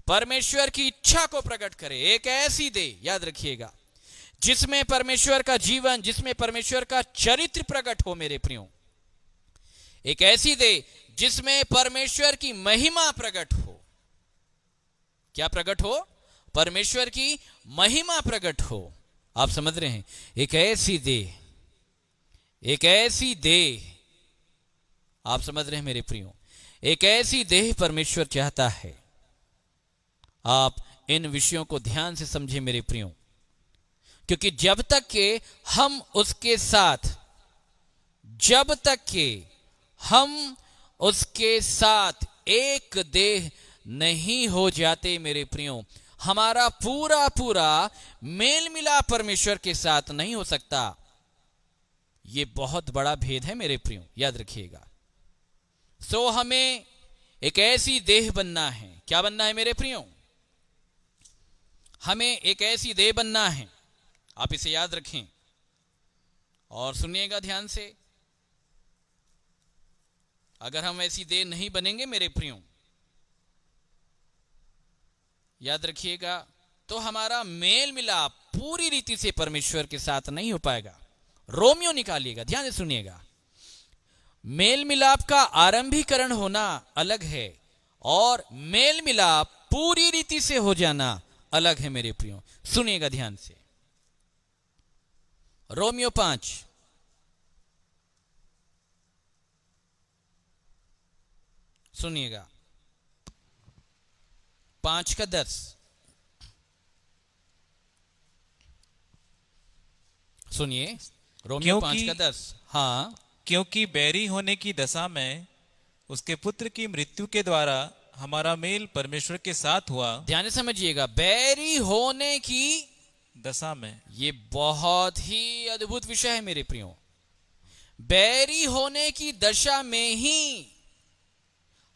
परमेश्वर की इच्छा को प्रकट करे। एक ऐसी देह, याद रखिएगा, जिसमें परमेश्वर का जीवन, जिसमें परमेश्वर का चरित्र प्रकट हो मेरे प्रियो। एक ऐसी देह जिसमें परमेश्वर की महिमा प्रकट हो। क्या प्रकट हो, परमेश्वर की महिमा प्रकट हो। आप समझ रहे हैं, एक ऐसी देह, एक ऐसी देह, आप समझ रहे हैं मेरे प्रियो, एक ऐसी देह परमेश्वर चाहता है। आप इन विषयों को ध्यान से समझें मेरे प्रियो, क्योंकि जब तक के हम उसके साथ, जब तक के हम उसके साथ एक देह नहीं हो जाते मेरे प्रियो, हमारा पूरा पूरा मेल मिलाप परमेश्वर के साथ नहीं हो सकता। ये बहुत बड़ा भेद है मेरे प्रियो, याद रखिएगा। सो हमें एक ऐसी देह बनना है। क्या बनना है मेरे प्रियो, हमें एक ऐसी देह बनना है। आप इसे याद रखें और सुनिएगा ध्यान से। अगर हम ऐसी देह नहीं बनेंगे मेरे प्रियो, याद रखिएगा, तो हमारा मेल मिलाप पूरी रीति से परमेश्वर के साथ नहीं हो पाएगा। रोमियो निकालिएगा, ध्यान से सुनिएगा। मेल मिलाप का आरंभीकरण होना अलग है और मेल मिलाप पूरी रीति से हो जाना अलग है मेरे प्रियो। सुनिएगा ध्यान से, रोमियो 5 सुनिएगा, 5:10 सुनिए। रोमियो 5:10। हाँ, क्योंकि बैरी होने की दशा में उसके पुत्र की मृत्यु के द्वारा हमारा मेल परमेश्वर के साथ हुआ। ध्यान से समझिएगा, बैरी होने की दशा में, ये बहुत ही अद्भुत विषय है मेरे प्रियो। बैरी होने की दशा में ही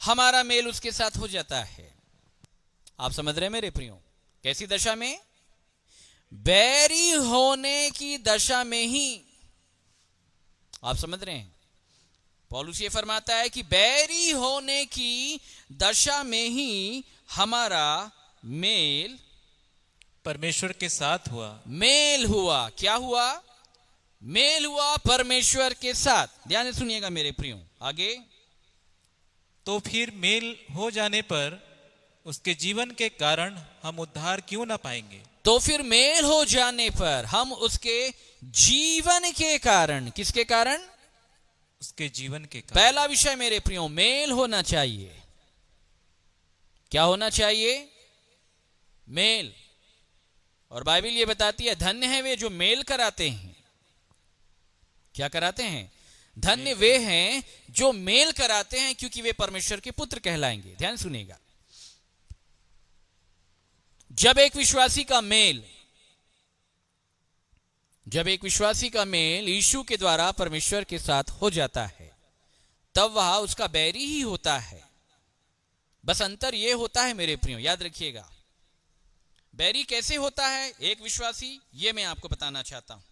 हमारा मेल उसके साथ हो जाता है। आप समझ रहे हैं मेरे प्रियो? कैसी दशा में? बैरी होने की दशा में ही। आप समझ रहे हैं? पौलुस ये फरमाता है कि बैरी होने की दशा में ही हमारा मेल परमेश्वर के साथ हुआ। मेल हुआ। क्या हुआ? मेल हुआ परमेश्वर के साथ। ध्यान से सुनिएगा मेरे प्रियो, आगे। तो फिर मेल हो जाने पर उसके जीवन के कारण हम उद्धार क्यों ना पाएंगे? तो फिर मेल हो जाने पर हम उसके जीवन के कारण, किसके कारण? उसके जीवन के कारण। पहला विषय मेरे प्रियो, मेल होना चाहिए। क्या होना चाहिए? मेल। और बाइबल ये बताती है, धन्य है वे जो मेल कराते हैं। क्या कराते हैं? धन्य वे हैं जो मेल कराते हैं, क्योंकि वे परमेश्वर के पुत्र कहलाएंगे। ध्यान सुनिएगा, जब एक विश्वासी का मेल यीशु के द्वारा परमेश्वर के साथ हो जाता है, तब वह उसका बैरी ही होता है। बस अंतर यह होता है मेरे प्रियो, याद रखिएगा। बैरी कैसे होता है एक विश्वासी, यह मैं आपको बताना चाहता हूं।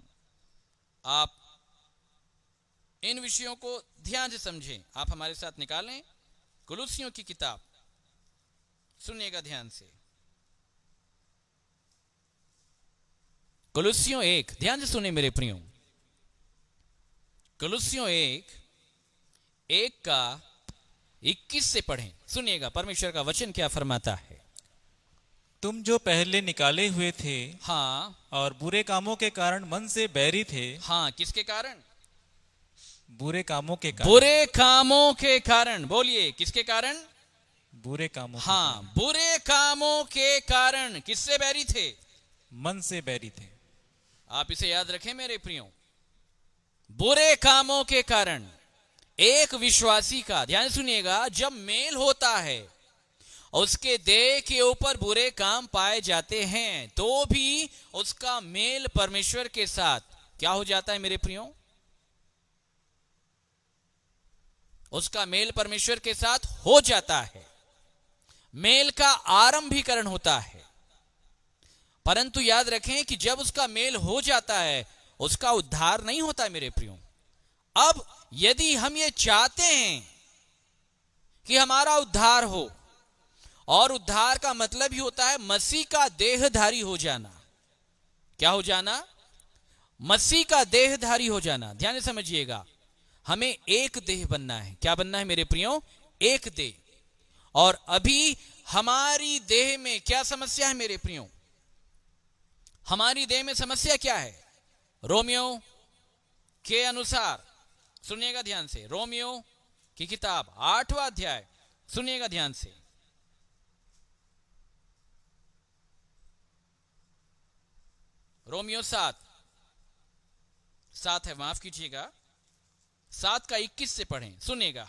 आप इन विषयों को ध्यान से समझें। आप हमारे साथ निकालें कुलुस्सियों की किताब, सुनिएगा ध्यान से। कुलुस्सियों 1, ध्यान से सुने मेरे प्रियो। कुलुस्सियों 1 का 21 से पढ़ें, सुनिएगा परमेश्वर का वचन क्या फरमाता है। तुम जो पहले निकाले हुए थे, हाँ, और बुरे कामों के कारण मन से बैरी थे। हाँ, किसके कारण? बुरे कामों के कारण। बुरे कामों के कारण। बोलिए, किसके कारण? बुरे कामों। हाँ, बुरे कामों के कारण किससे बैरी थे? मन से बैरी थे। आप इसे याद रखें मेरे प्रियो, बुरे कामों के कारण एक विश्वासी का, ध्यान सुनिएगा, जब मेल होता है, उसके देह के ऊपर बुरे काम पाए जाते हैं, तो भी उसका मेल परमेश्वर के साथ क्या हो जाता है मेरे प्रियो? उसका मेल परमेश्वर के साथ हो जाता है। मेल का आरंभीकरण होता है। परंतु याद रखें कि जब उसका मेल हो जाता है, उसका उद्धार नहीं होता है मेरे प्रियो। अब यदि हम ये चाहते हैं कि हमारा उद्धार हो, और उद्धार का मतलब ही होता है मसीह का देहधारी हो जाना। क्या हो जाना? मसीह का देहधारी हो जाना। ध्यान से समझिएगा, हमें एक देह बनना है। क्या बनना है मेरे प्रियो? एक देह। और अभी हमारी देह में क्या समस्या है मेरे प्रियो? हमारी देह में समस्या क्या है? रोमियो के अनुसार, सुनिएगा ध्यान से, रोमियो की किताब 8वां अध्याय, सुनिएगा ध्यान से। रोमियो 7 है, माफ कीजिएगा, 7 का 21 से पढ़ें, सुनिएगा।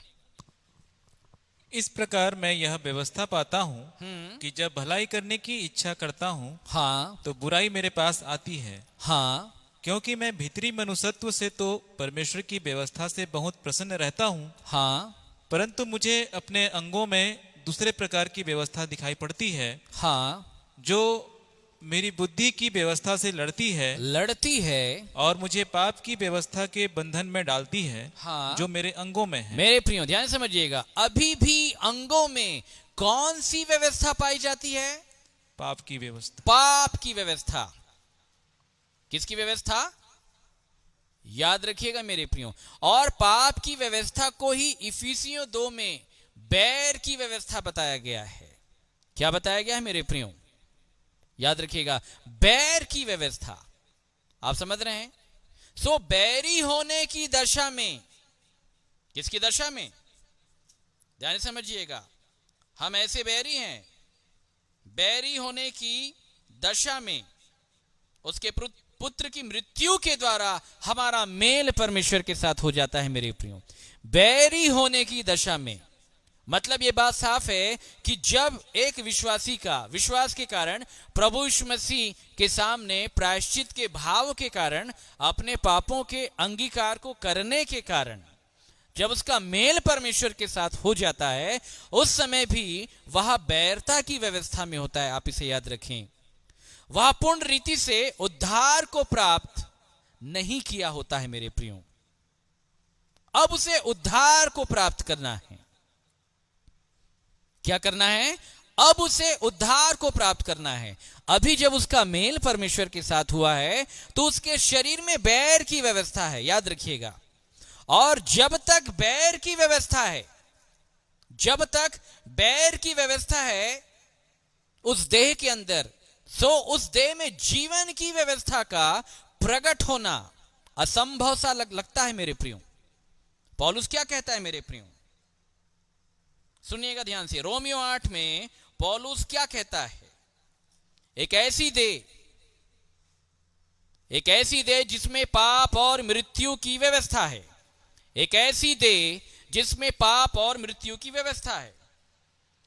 इस प्रकार मैं यह व्यवस्था पाता हूँ कि जब भलाई करने की इच्छा करता हूँ, हाँ, तो बुराई मेरे पास आती है। हाँ, क्योंकि मैं भीतरी मनुष्यत्व से तो परमेश्वर की व्यवस्था से बहुत प्रसन्न रहता हूँ, हाँ, परंतु मुझे अपने अंगों में दूसरे प्रकार की व्यवस्था दिखाई पड़ती है, हाँ, जो मेरी बुद्धि की व्यवस्था से लड़ती है और मुझे पाप की व्यवस्था के बंधन में डालती है, हाँ, जो मेरे अंगों में है। मेरे प्रियो ध्यान समझिएगा, अभी भी अंगों में कौन सी व्यवस्था पाई जाती है? पाप की व्यवस्था। पाप की व्यवस्था। किसकी व्यवस्था? याद रखिएगा मेरे प्रियो। और पाप की व्यवस्था को ही इफिसियों 2 में बैर की व्यवस्था बताया गया है। क्या बताया गया है मेरे प्रियो? याद रखिएगा, बैर की व्यवस्था। आप समझ रहे हैं? सो बैरी होने की दशा में, किसकी दशा में? ध्यान से समझिएगा, हम ऐसे बैरी हैं, बैरी होने की दशा में उसके पुत्र की मृत्यु के द्वारा हमारा मेल परमेश्वर के साथ हो जाता है मेरे प्रियो। बैरी होने की दशा में मतलब यह बात साफ है कि जब एक विश्वासी का विश्वास के कारण प्रभु यीशु मसीह के सामने प्रायश्चित के भाव के कारण अपने पापों के अंगीकार को करने के कारण जब उसका मेल परमेश्वर के साथ हो जाता है, उस समय भी वह बैरता की व्यवस्था में होता है। आप इसे याद रखें, वह पूर्ण रीति से उद्धार को प्राप्त नहीं किया होता है मेरे प्रियो। अब उसे उद्धार को प्राप्त करना है। क्या करना है? अब उसे उद्धार को प्राप्त करना है। अभी जब उसका मेल परमेश्वर के साथ हुआ है तो उसके शरीर में बैर की व्यवस्था है, याद रखिएगा। और जब तक बैर की व्यवस्था है, जब तक बैर की व्यवस्था है उस देह के अंदर, सो उस देह में जीवन की व्यवस्था का प्रकट होना असंभव सा लगता है मेरे प्रियो। पौलुस क्या कहता है मेरे प्रियो? सुनिएगा ध्यान से। रोमियो 8 में पौलुस क्या कहता है? एक ऐसी देह जिसमें पाप और मृत्यु की व्यवस्था है। एक ऐसी देह जिसमें पाप और मृत्यु की व्यवस्था है।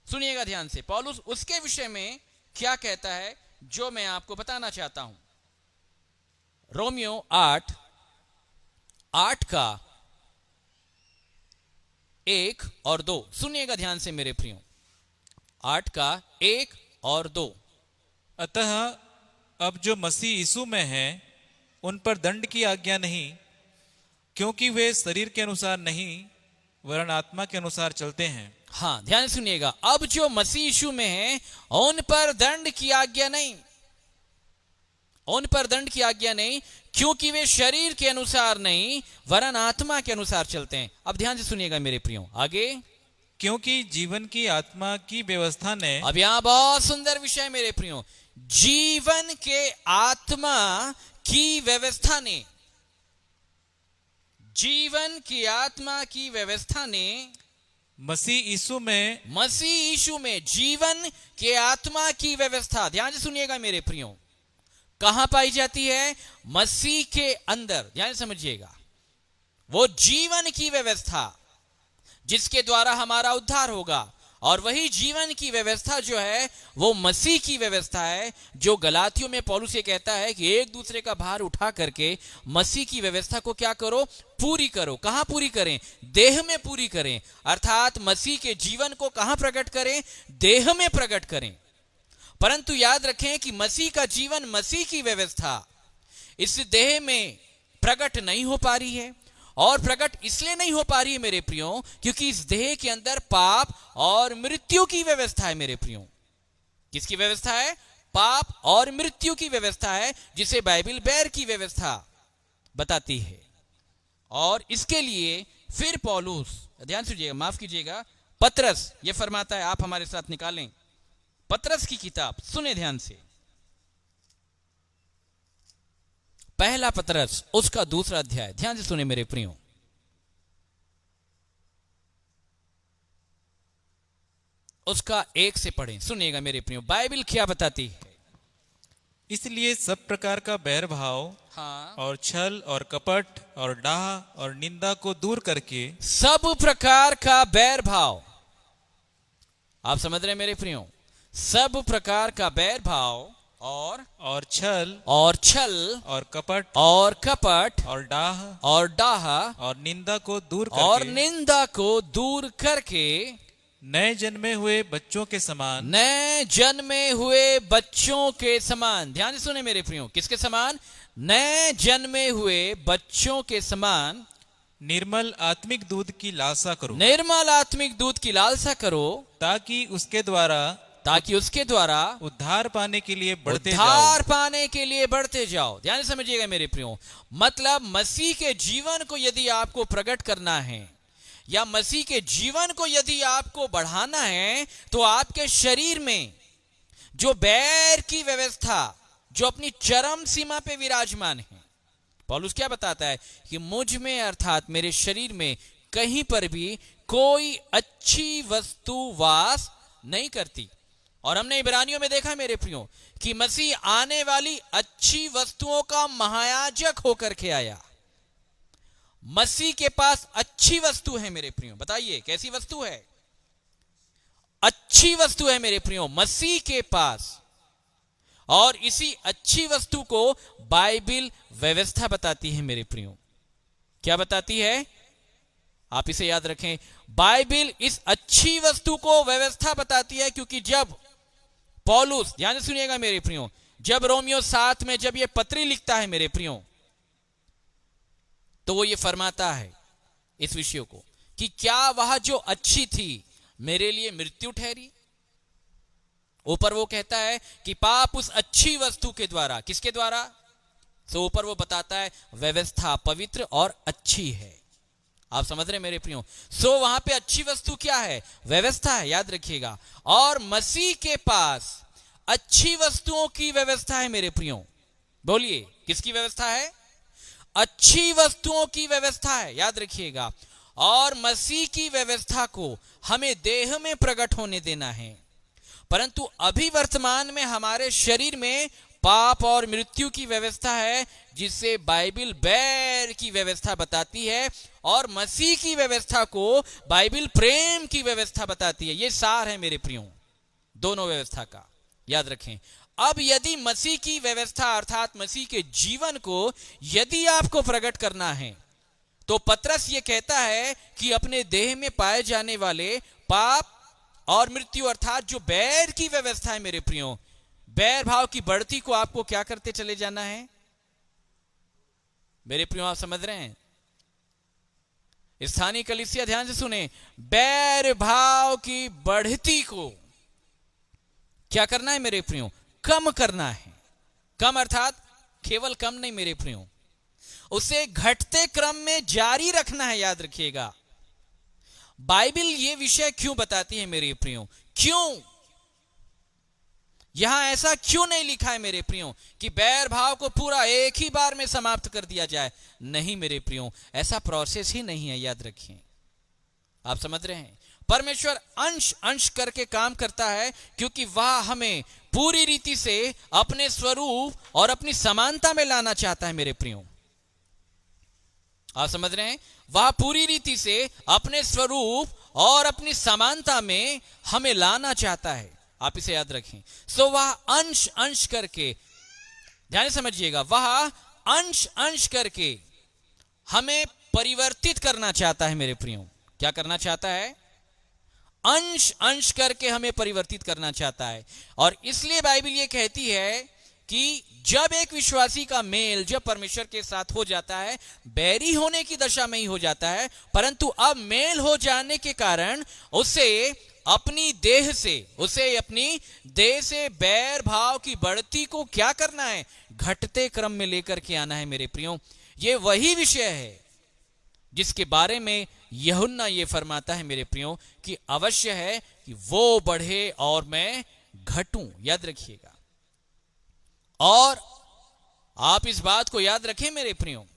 सुनिएगा ध्यान से, पौलुस उसके विषय में क्या कहता है जो मैं आपको बताना चाहता हूं। रोमियो 8 का 1 और 2 सुनिएगा ध्यान से मेरे प्रियो। 8 का 1 और 2। अतः अब जो मसीह यीशु में हैं उन पर दंड की आज्ञा नहीं, क्योंकि वे शरीर के अनुसार नहीं वरन आत्मा के अनुसार चलते हैं। हाँ, ध्यान से सुनिएगा। अब जो मसीह यीशु में हैं उन पर दंड की आज्ञा नहीं, उन पर दंड की आज्ञा नहीं, क्योंकि वे शरीर के अनुसार नहीं वरन आत्मा के अनुसार चलते हैं। अब ध्यान से सुनिएगा मेरे प्रियो, आगे। क्योंकि जीवन की आत्मा की व्यवस्था ने, अब यहां बहुत सुंदर विषय मेरे प्रियो, जीवन के आत्मा की व्यवस्था ने, जीवन की आत्मा की व्यवस्था ने मसीह यीशु में जीवन के आत्मा की व्यवस्था, ध्यान से सुनिएगा मेरे प्रियो, कहां पाई जाती है? मसीह के अंदर। ध्यान से समझिएगा, वो जीवन की व्यवस्था जिसके द्वारा हमारा उद्धार होगा, और वही जीवन की व्यवस्था जो है वो मसीह की व्यवस्था है, जो गलातियों में पौलुस ये कहता है कि एक दूसरे का भार उठा करके मसीह की व्यवस्था को क्या करो? पूरी करो। कहां पूरी करें? देह में पूरी करें। अर्थात मसीह के जीवन को कहां प्रकट करें? देह में प्रकट करें। परंतु याद रखें कि मसीह का जीवन, मसीह की व्यवस्था इस देह में प्रकट नहीं हो पा रही है, और प्रकट इसलिए नहीं हो पा रही है मेरे प्रियो क्योंकि इस देह के अंदर पाप और मृत्यु की व्यवस्था है मेरे प्रियो। किसकी व्यवस्था है? पाप और मृत्यु की व्यवस्था है, जिसे बाइबल बैर की व्यवस्था बताती है। और इसके लिए फिर पौलुस, ध्यान सुनिएगा, माफ कीजिएगा, पतरस ये फरमाता है, आप हमारे साथ निकालें पतरस की किताब, सुने ध्यान से, पहला पतरस उसका 2 अध्याय, ध्यान से सुने मेरे प्रियो। उसका 1 से पढ़ें, सुनिएगा मेरे प्रियो, बाइबल क्या बताती है। इसलिए सब प्रकार का बैर भाव, हाँ, और छल और कपट और डाह और निंदा को दूर करके, सब प्रकार का बैर भाव, आप समझ रहे मेरे प्रियो, सब प्रकार का बैर भाव और छल और कपट और डाह और निंदा को दूर करके नए जन्मे हुए बच्चों के समान, ध्यान से सुने मेरे प्रियो, किसके समान? नए जन्मे हुए बच्चों के समान निर्मल आत्मिक दूध की लालसा करो, ताकि उसके द्वारा उद्धार पाने के लिए बढ़ते जाओ। ध्यान से समझिएगा मेरे प्रियो, मतलब मसीह के जीवन को यदि आपको प्रकट करना है या मसीह के जीवन को यदि आपको बढ़ाना है, तो आपके शरीर में जो बैर की व्यवस्था जो अपनी चरम सीमा पे विराजमान है, पौलुस क्या बताता है कि मुझ में अर्थात मेरे शरीर में कहीं पर भी कोई अच्छी वस्तु वास नहीं करती। और हमने इब्रानियों में देखा मेरे प्रियो कि मसीह आने वाली अच्छी वस्तुओं का महायाजक होकर के आया। मसीह के पास अच्छी वस्तु है मेरे प्रियो। बताइए कैसी वस्तु है? अच्छी वस्तु है मेरे प्रियो मसीह के पास। और इसी अच्छी वस्तु को बाइबिल व्यवस्था बताती है मेरे प्रियो। क्या बताती है? आप इसे याद रखें, बाइबिल इस अच्छी वस्तु को व्यवस्था बताती है, क्योंकि जब पौलुस, ध्यान से सुनिएगा मेरे प्रियो, जब रोमियो 7 में जब यह पत्री लिखता है मेरे प्रियो, तो वो ये फरमाता है इस विषय को कि क्या वह जो अच्छी थी मेरे लिए मृत्यु ठहरी। ऊपर वो कहता है कि पाप उस अच्छी वस्तु के द्वारा, किसके द्वारा? तो ऊपर वो बताता है व्यवस्था पवित्र और अच्छी है। आप समझ रहे मेरे प्रियो? सो वहां पे अच्छी वस्तु क्या है? व्यवस्था है, याद रखिएगा। और मसीह के पास अच्छी वस्तुओं की व्यवस्था है मेरे प्रियो। बोलिए किसकी व्यवस्था है? अच्छी वस्तुओं की व्यवस्था है, याद रखिएगा। और मसीह की व्यवस्था को हमें देह में प्रकट होने देना है। परंतु अभी वर्तमान में हमारे शरीर में पाप और मृत्यु की व्यवस्था है, जिससे बाइबिल बैर की व्यवस्था बताती है, और मसीह की व्यवस्था को बाइबिल प्रेम की व्यवस्था बताती है। ये सार है मेरे प्रियो दोनों व्यवस्था का, याद रखें। अब यदि मसीह की व्यवस्था अर्थात मसीह के जीवन को यदि आपको प्रकट करना है, तो पतरस ये कहता है कि अपने देह में पाए जाने वाले पाप और मृत्यु अर्थात जो बैर की व्यवस्था है मेरे प्रियो, बैर भाव की बढ़ती को आपको क्या करते चले जाना है मेरे प्रियो? आप समझ रहे हैं? स्थानीय कलीसिया ध्यान से सुने, बैर भाव की बढ़ती को क्या करना है मेरे प्रियो? कम करना है। कम अर्थात केवल कम नहीं मेरे प्रियो, उसे घटते क्रम में जारी रखना है, याद रखिएगा। बाइबिल ये विषय क्यों बताती है मेरे प्रियो? क्यों यहां ऐसा क्यों नहीं लिखा है मेरे प्रियो कि बैर भाव को पूरा एक ही बार में समाप्त कर दिया जाए? नहीं मेरे प्रियो, ऐसा प्रोसेस ही नहीं है, याद रखिए। आप समझ रहे हैं? परमेश्वर अंश अंश करके काम करता है, क्योंकि वह हमें पूरी रीति से अपने स्वरूप और अपनी समानता में लाना चाहता है मेरे प्रियो। आप समझ रहे हैं? वह पूरी रीति से अपने स्वरूप और अपनी समानता में हमें लाना चाहता है। आप इसे याद रखें। सो वह अंश अंश करके, ध्यान से समझिएगा, वह अंश अंश करके हमें परिवर्तित करना चाहता है मेरे प्रियो। क्या करना चाहता है? अंश अंश करके हमें परिवर्तित करना चाहता है। और इसलिए बाइबिल ये कहती है कि जब एक विश्वासी का मेल जब परमेश्वर के साथ हो जाता है, बैरी होने की दशा में ही हो जाता है, परंतु अब मेल हो जाने के कारण उसे अपनी देह से बैर भाव की बढ़ती को क्या करना है? घटते क्रम में लेकर के आना है मेरे प्रियो। ये वही विषय है जिसके बारे में यूहन्ना ये फरमाता है मेरे प्रियो कि अवश्य है कि वो बढ़े और मैं घटूं। याद रखिएगा। और आप इस बात को याद रखें मेरे प्रियो,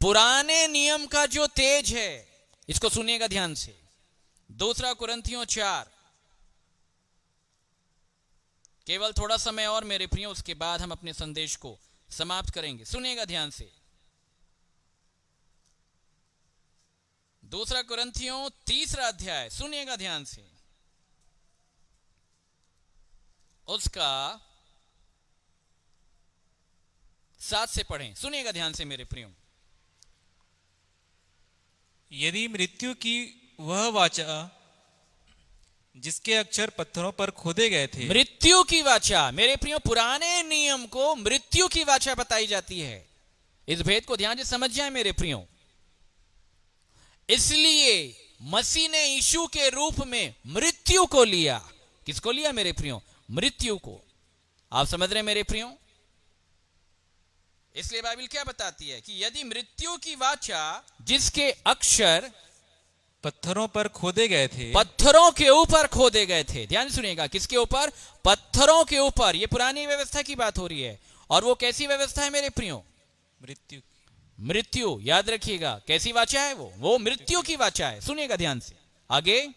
पुराने नियम का जो तेज है, इसको सुनिएगा ध्यान से। 2 कुरिन्थियों 4, केवल थोड़ा समय और मेरे प्रियो, उसके बाद हम अपने संदेश को समाप्त करेंगे। सुनिएगा ध्यान से। 2 कुरिन्थियों 3 अध्याय, सुनिएगा ध्यान से। उसका 7 से पढ़ें, सुनिएगा ध्यान से मेरे प्रियो। यदि मृत्यु की वह वाचा जिसके अक्षर पत्थरों पर खोदे गए थे, मृत्यु की वाचा मेरे प्रियो, पुराने नियम को मृत्यु की वाचा बताई जाती है। इस भेद को ध्यान से समझ जाए मेरे प्रियो। इसलिए मसीह ने यीशु के रूप में मृत्यु को लिया। किसको लिया मेरे प्रियो? मृत्यु को। आप समझ रहे मेरे प्रियो? इसलिए बाइबिल क्या बताती है कि यदि मृत्यु की वाचा जिसके अक्षर पत्थरों पर खोदे गए थे, पत्थरों के ऊपर खोदे गए थे। ध्यान सुनिएगा, किसके ऊपर? पत्थरों के ऊपर। यह पुरानी व्यवस्था की बात हो रही है। और वो कैसी व्यवस्था है मेरे प्रियो? मृत्यु। याद रखिएगा, कैसी वाचा है वो मृत्यु की वाचा है। सुनिएगा ध्यान से आगे।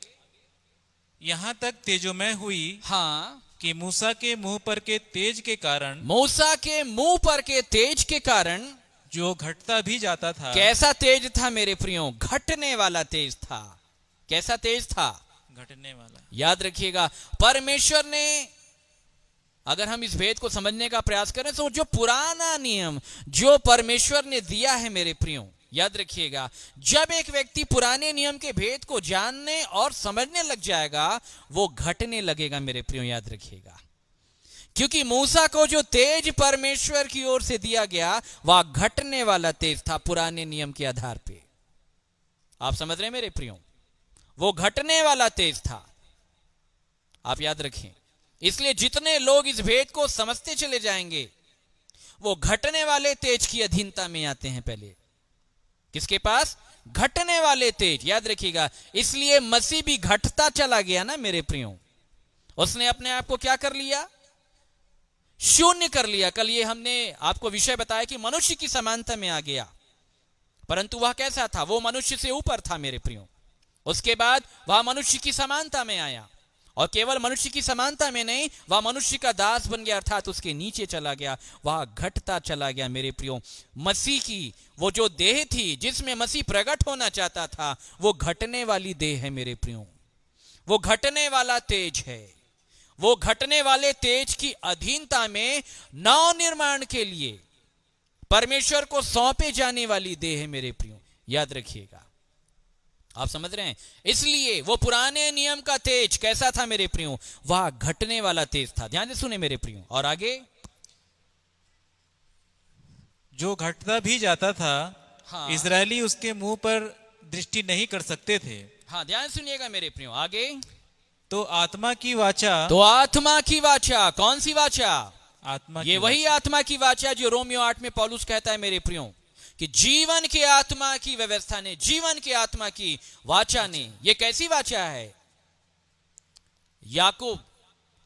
यहाँ तक तेजोमय हुई हाँ, कि मूसा के मुंह पर के तेज के कारण, मूसा के मुंह पर के तेज के कारण, जो घटता भी जाता था। कैसा तेज था मेरे प्रियो? घटने वाला तेज था। कैसा तेज था? घटने वाला। याद रखिएगा, परमेश्वर ने, अगर हम इस भेद को समझने का प्रयास करें तो जो पुराना नियम जो परमेश्वर ने दिया है मेरे प्रियो, याद रखिएगा, जब एक व्यक्ति पुराने नियम के भेद को जानने और समझने लग जाएगा, वो घटने लगेगा मेरे प्रियो। याद रखिएगा, क्योंकि मूसा को जो तेज परमेश्वर की ओर से दिया गया वह घटने वाला तेज था पुराने नियम के आधार पे। आप समझ रहे हैं मेरे प्रियो? वो घटने वाला तेज था। आप याद रखें, इसलिए जितने लोग इस भेद को समझते चले जाएंगे वो घटने वाले तेज की अधीनता में आते हैं। पहले किसके पास? घटने वाले तेज। याद रखिएगा, इसलिए मसीह भी घटता चला गया ना मेरे प्रियो। उसने अपने आप को क्या कर लिया? शून्य कर लिया। कल ये हमने आपको विषय बताया कि मनुष्य की समानता में आ गया, परंतु वह कैसा था? वो मनुष्य से ऊपर था मेरे प्रियो। उसके बाद वह मनुष्य की समानता में आया, और केवल मनुष्य की समानता में नहीं, वह मनुष्य का दास बन गया, अर्थात उसके नीचे चला गया, वह घटता चला गया मेरे प्रियो। मसीह की वो जो देह थी जिसमें मसीह प्रकट होना चाहता था, वो घटने वाली देह है मेरे प्रियो। वो घटने वाला तेज है। वो घटने वाले तेज की अधीनता में नव निर्माण के लिए परमेश्वर को सौंपे जाने वाली देह है मेरे प्रियो। याद रखिएगा, आप समझ रहे हैं? इसलिए वो पुराने नियम का तेज कैसा था मेरे प्रियो? वह घटने वाला तेज था। ध्यान से सुने मेरे प्रियो। और आगे, जो घटता भी जाता था, हाँ, इजरायली उसके मुंह पर दृष्टि नहीं कर सकते थे। हाँ, ध्यान सुनिएगा मेरे प्रियो। आगे, तो आत्मा की वाचा, तो आत्मा की वाचा। कौन सी वाचा? आत्मा ये की वही वाचा। आत्मा की वाचा जो रोमियो 8 में पौलुस कहता है मेरे प्रियो, कि जीवन के आत्मा की व्यवस्था ने, जीवन के आत्मा की वाचा ने, ये कैसी वाचा है? याकूब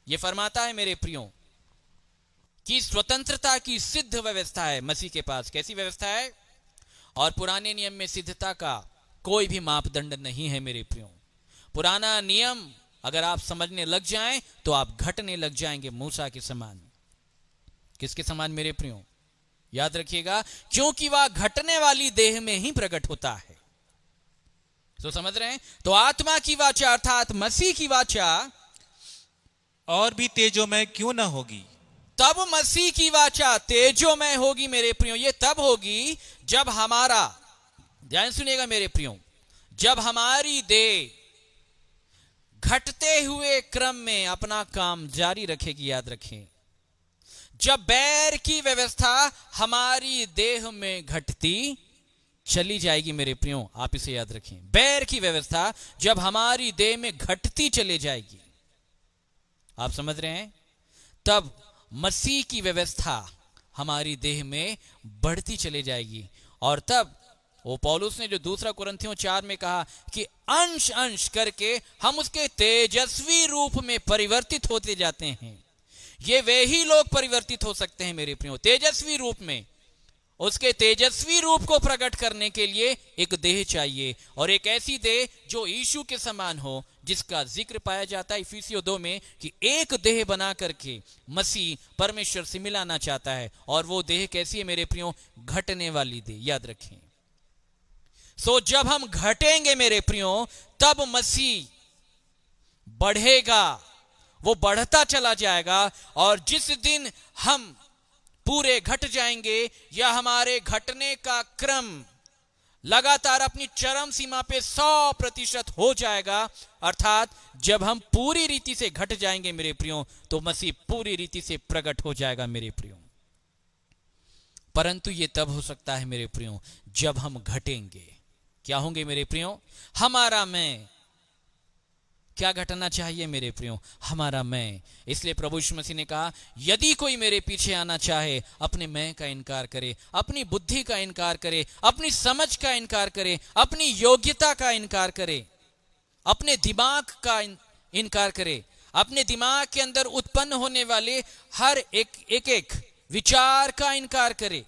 ये फरमाता है मेरे प्रियो कि स्वतंत्रता की सिद्ध व्यवस्था है मसीह के पास। कैसी व्यवस्था है? और पुराने नियम में सिद्धता का कोई भी मापदंड नहीं है मेरे प्रियो। पुराना नियम अगर आप समझने लग जाएं तो आप घटने लग जाएंगे मूसा के समान। किसके समान मेरे प्रियो? याद रखिएगा, क्योंकि वह घटने वाली देह में ही प्रकट होता है। तो समझ रहे हैं? तो आत्मा की वाचा अर्थात मसीह की वाचा और भी तेजोमय क्यों न होगी? तब मसीह की वाचा तेजोमय होगी मेरे प्रियो। ये तब होगी जब हमारा, ध्यान सुनिएगा मेरे प्रियो, जब हमारी देह घटते हुए क्रम में अपना काम जारी रखेगी। याद रखें, जब बैर की व्यवस्था हमारी देह में घटती चली जाएगी मेरे प्रियो, आप इसे याद रखें। बैर की व्यवस्था जब हमारी देह में घटती चली जाएगी, आप समझ रहे हैं, तब मसीह की व्यवस्था हमारी देह में बढ़ती चली जाएगी। और तब वो पौलुस ने जो दूसरा कुरिन्थियों 4 में कहा कि अंश अंश करके हम उसके तेजस्वी रूप में परिवर्तित होते जाते हैं। ये वे ही लोग परिवर्तित हो सकते हैं मेरे प्रियो तेजस्वी रूप में। उसके तेजस्वी रूप को प्रकट करने के लिए एक देह चाहिए, और एक ऐसी देह जो यीशु के समान हो, जिसका जिक्र पाया जाता है इफिसियों 2 में कि एक देह बना करके मसीह परमेश्वर से मिलाना चाहता है। और वो देह कैसी है मेरे प्रियो? घटने वाली देह। याद रखें, जब हम घटेंगे मेरे प्रियो, तब मसीह बढ़ेगा, वो बढ़ता चला जाएगा। और जिस दिन हम पूरे घट जाएंगे या हमारे घटने का क्रम लगातार अपनी चरम सीमा पे 100% हो जाएगा, अर्थात जब हम पूरी रीति से घट जाएंगे मेरे प्रियो, तो मसीह पूरी रीति से प्रकट हो जाएगा मेरे प्रियो। परंतु ये तब हो सकता है मेरे प्रियो जब हम घटेंगे। क्या होंगे मेरे प्रियो? हमारा मैं। क्या घटना चाहिए मेरे प्रियो? हमारा मैं। इसलिए प्रभु यीशु मसीह ने कहा, यदि कोई मेरे पीछे आना चाहे, अपने मैं का इनकार करे, अपनी बुद्धि का इनकार करे, अपनी समझ का इनकार करे, अपनी योग्यता का इनकार करे, अपने दिमाग का इनकार करे, अपने दिमाग के अंदर उत्पन्न होने वाले हर एक विचार का इनकार करे,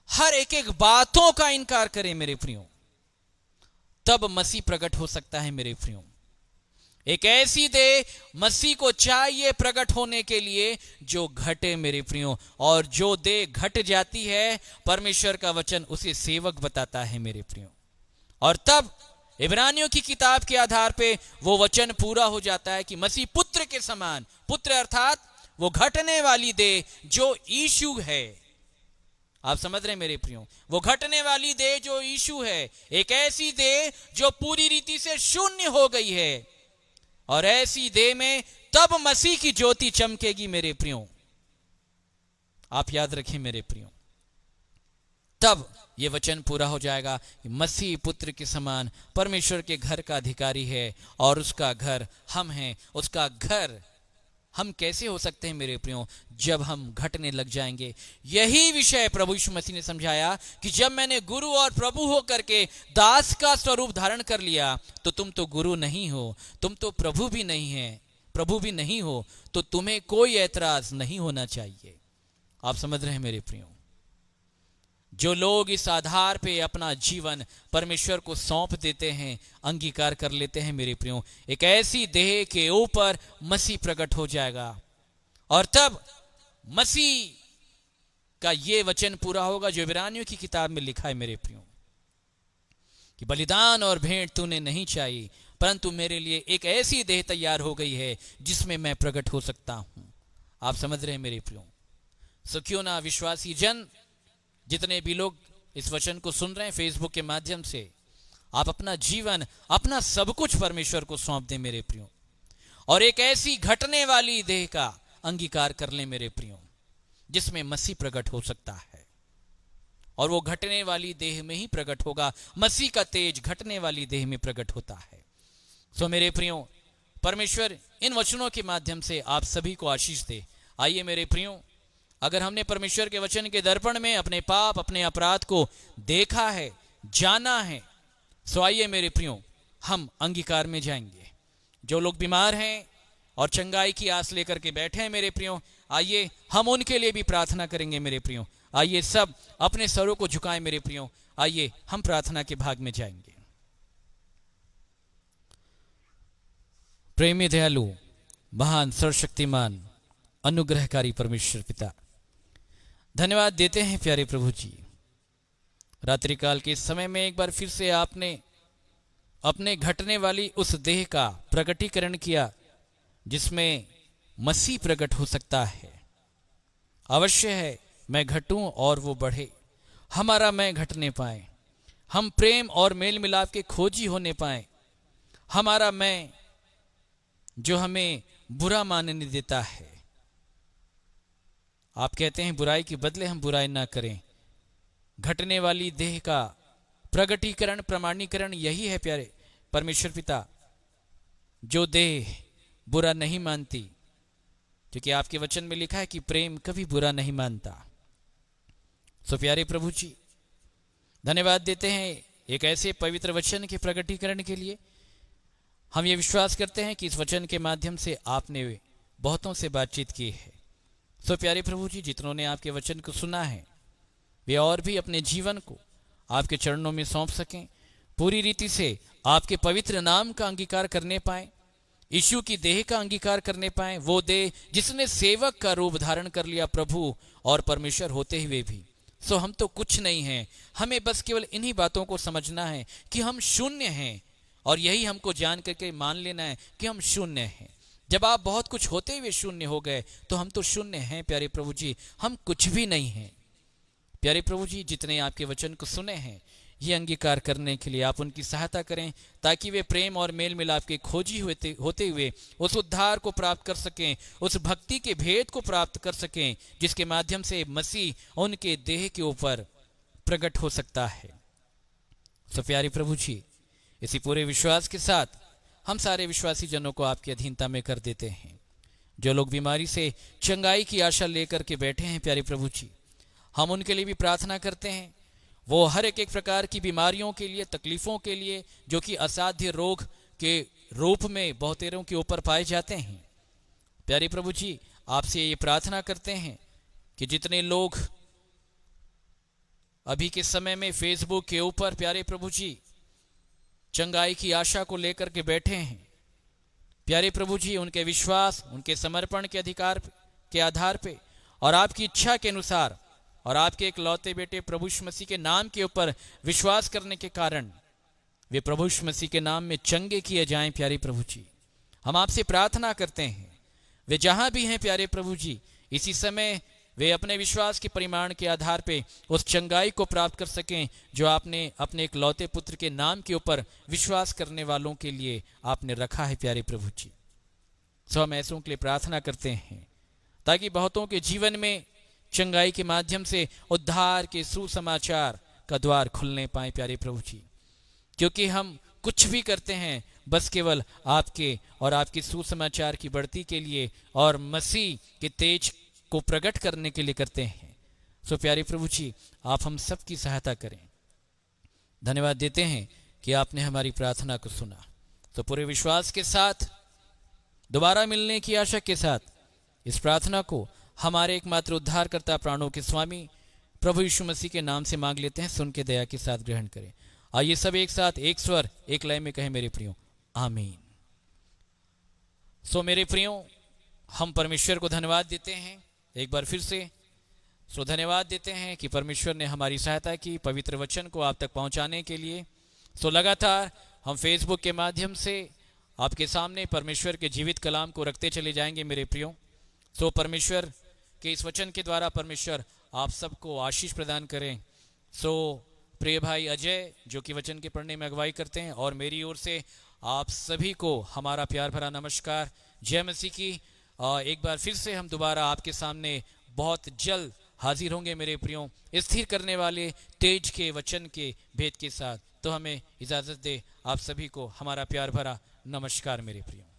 हर एक बातों का इनकार करे मेरे प्रियो, तब मसीह प्रकट हो सकता है मेरे प्रियो। एक ऐसी देह मसीह को चाहिए प्रकट होने के लिए जो घटे मेरे प्रियो, और जो देह घट जाती है परमेश्वर का वचन उसे सेवक बताता है मेरे प्रियो। और तब इब्रानियों की किताब के आधार पे वो वचन पूरा हो जाता है कि मसीह पुत्र के समान, पुत्र अर्थात वो घटने वाली देह जो यीशु है। आप समझ रहे मेरे प्रियो, वो घटने वाली देह जो यीशु है, एक ऐसी देह जो पूरी रीति से शून्य हो गई है, और ऐसी देह में तब मसीह की ज्योति चमकेगी मेरे प्रियो। आप याद रखें मेरे प्रियो, तब यह वचन पूरा हो जाएगा कि मसीह पुत्र के समान परमेश्वर के घर का अधिकारी है, और उसका घर हम हैं। उसका घर हम कैसे हो सकते हैं मेरे प्रियो? जब हम घटने लग जाएंगे। यही विषय प्रभु यीशु मसीह ने समझाया कि जब मैंने गुरु और प्रभु होकर के दास का स्वरूप धारण कर लिया, तो तुम तो गुरु नहीं हो, तुम तो प्रभु भी नहीं है, प्रभु भी नहीं हो, तो तुम्हें कोई ऐतराज नहीं होना चाहिए। आप समझ रहे हैं मेरे प्रियो, जो लोग इस आधार पे अपना जीवन परमेश्वर को सौंप देते हैं, अंगीकार कर लेते हैं मेरे प्रियो, एक ऐसी देह के ऊपर मसीह प्रकट हो जाएगा। और तब मसीह का ये वचन पूरा होगा जो इब्रानियों की किताब में लिखा है मेरे प्रियो, कि बलिदान और भेंट तूने नहीं चाहिए, परंतु मेरे लिए एक ऐसी देह तैयार हो गई है जिसमें मैं प्रकट हो सकता हूं। आप समझ रहे हैं मेरे प्रियो? सो क्यों ना विश्वासी जन, जितने भी लोग इस वचन को सुन रहे हैं फेसबुक के माध्यम से, आप अपना जीवन, अपना सब कुछ परमेश्वर को सौंप दें मेरे प्रियो, और एक ऐसी घटने वाली देह का अंगीकार कर लें मेरे प्रियो, जिसमें मसीह प्रकट हो सकता है। और वो घटने वाली देह में ही प्रकट होगा। मसीह का तेज घटने वाली देह में प्रकट होता है। सो मेरे प्रियो, परमेश्वर इन वचनों के माध्यम से आप सभी को आशीष दे। आइए मेरे प्रियो, अगर हमने परमेश्वर के वचन के दर्पण में अपने पाप, अपने अपराध को देखा है, जाना है, सो आइए मेरे प्रियो, हम अंगीकार में जाएंगे। जो लोग बीमार हैं और चंगाई की आस लेकर के बैठे हैं मेरे प्रियो, आइए हम उनके लिए भी प्रार्थना करेंगे मेरे प्रियो। आइए सब अपने सरों को झुकाएं मेरे प्रियो, आइए हम प्रार्थना के भाग में जाएंगे। प्रेमी, दयालु, महान, सर्वशक्तिमान, अनुग्रहकारी परमेश्वर पिता, धन्यवाद देते हैं प्यारे प्रभु जी, रात्रिकाल के समय में एक बार फिर से आपने अपने घटने वाली उस देह का प्रकटीकरण किया जिसमें मसीह प्रकट हो सकता है। अवश्य है मैं घटूं और वो बढ़े, हमारा मैं घटने पाए, हम प्रेम और मेल मिलाप के खोजी होने पाए, हमारा मैं जो हमें बुरा मानने देता है। आप कहते हैं बुराई के बदले हम बुराई ना करें। घटने वाली देह का प्रगटीकरण, प्रमाणीकरण यही है प्यारे परमेश्वर पिता, जो देह बुरा नहीं मानती, क्योंकि आपके वचन में लिखा है कि प्रेम कभी बुरा नहीं मानता। सो प्यारे प्रभु जी, धन्यवाद देते हैं एक ऐसे पवित्र वचन के प्रगटीकरण के लिए। हम ये विश्वास करते हैं कि इस वचन के माध्यम से आपने बहुतों से बातचीत की है। सो प्यारे प्रभु जी, जितनों ने आपके वचन को सुना है, वे और भी अपने जीवन को आपके चरणों में सौंप सकें, पूरी रीति से आपके पवित्र नाम का अंगीकार करने पाए, यीशु की देह का अंगीकार करने पाए, वो देह जिसने सेवक का रूप धारण कर लिया प्रभु और परमेश्वर होते हुए भी। सो हम तो कुछ नहीं हैं, हमें बस केवल इन्हीं बातों को समझना है कि हम शून्य हैं, और यही हमको जान करके मान लेना है कि हम शून्य हैं। जब आप बहुत कुछ होते हुए शून्य हो गए तो हम तो शून्य हैं प्यारे प्रभु जी, हम कुछ भी नहीं हैं। प्यारे प्रभु जी, जितने आपके वचन को सुने हैं, ये अंगीकार करने के लिए आप उनकी सहायता करें, ताकि वे प्रेम और मेल मिलाप के खोजी होते हुए उस उद्धार को प्राप्त कर सकें, उस भक्ति के भेद को प्राप्त कर सकें, जिसके माध्यम से मसीह उनके देह के ऊपर प्रकट हो सकता है। सो प्यारे प्रभु जी, इसी पूरे विश्वास के साथ हम सारे विश्वासी जनों को आपकी अधीनता में कर देते हैं। जो लोग बीमारी से चंगाई की आशा लेकर के बैठे हैं प्यारे प्रभु जी, हम उनके लिए भी प्रार्थना करते हैं। वो हर एक प्रकार की बीमारियों के लिए, तकलीफों के लिए, जो कि असाध्य रोग के रूप में बहुतेरों के ऊपर पाए जाते हैं, प्यारे प्रभु जी आपसे ये प्रार्थना करते हैं कि जितने लोग अभी के समय में फेसबुक के ऊपर प्यारे प्रभु जी चंगाई की आशा को लेकर के बैठे हैं, प्यारे प्रभु जी, उनके विश्वास, उनके समर्पण के अधिकार के आधार पे और आपकी इच्छा के अनुसार और आपके एक लौते बेटे प्रभु यीशु मसीह के नाम के ऊपर विश्वास करने के कारण वे प्रभु यीशु मसीह के नाम में चंगे किए जाएं। प्यारे प्रभु जी, हम आपसे प्रार्थना करते हैं, वे जहां भी हैं प्यारे प्रभु जी, इसी समय वे अपने विश्वास के परिमाण के आधार पे उस चंगाई को प्राप्त कर सकें जो आपने अपने एक लौते पुत्र के नाम के ऊपर विश्वास करने वालों के लिए आपने रखा है। प्यारे प्रभु जी, सो हम ऐसों के लिए प्रार्थना करते हैं ताकि बहुतों के जीवन में चंगाई के माध्यम से उद्धार के सुसमाचार का द्वार खुलने पाए। प्यारे प्रभु जी, क्योंकि हम कुछ भी करते हैं बस केवल आपके और आपके सुसमाचार की बढ़ती के लिए और मसीह के तेज को प्रकट करने के लिए करते हैं। सो प्यारे प्रभु जी, आप हम सब की सहायता करें। धन्यवाद देते हैं कि आपने हमारी प्रार्थना को सुना। तो पूरे विश्वास के साथ, दोबारा मिलने की आशा के साथ इस प्रार्थना को हमारे एकमात्र उद्धारकर्ता प्राणों के स्वामी प्रभु यीशु मसीह के नाम से मांग लेते हैं। सुन के दया के साथ ग्रहण करें। आइए सब एक साथ एक स्वर एक लय में कहें, मेरे प्रियो आमीन। सो मेरे प्रियो, हम परमेश्वर को धन्यवाद देते हैं एक बार फिर से। सो धन्यवाद देते हैं कि परमेश्वर ने हमारी सहायता की पवित्र वचन को आप तक पहुंचाने के लिए। सो लगातार हम फेसबुक के माध्यम से आपके सामने परमेश्वर के जीवित कलाम को रखते चले जाएंगे मेरे प्रियो। सो परमेश्वर के इस वचन के द्वारा परमेश्वर आप सबको आशीष प्रदान करें। सो प्रिय भाई अजय जो कि वचन के पढ़ने में अगुवाई करते हैं, और मेरी ओर से आप सभी को हमारा प्यार भरा नमस्कार। जय मसीह की। एक बार फिर से हम दोबारा आपके सामने बहुत जल्द हाजिर होंगे मेरे प्रियो, स्थिर करने वाले तेज के वचन के भेद के साथ। तो हमें इजाज़त दे। आप सभी को हमारा प्यार भरा नमस्कार मेरे प्रियो।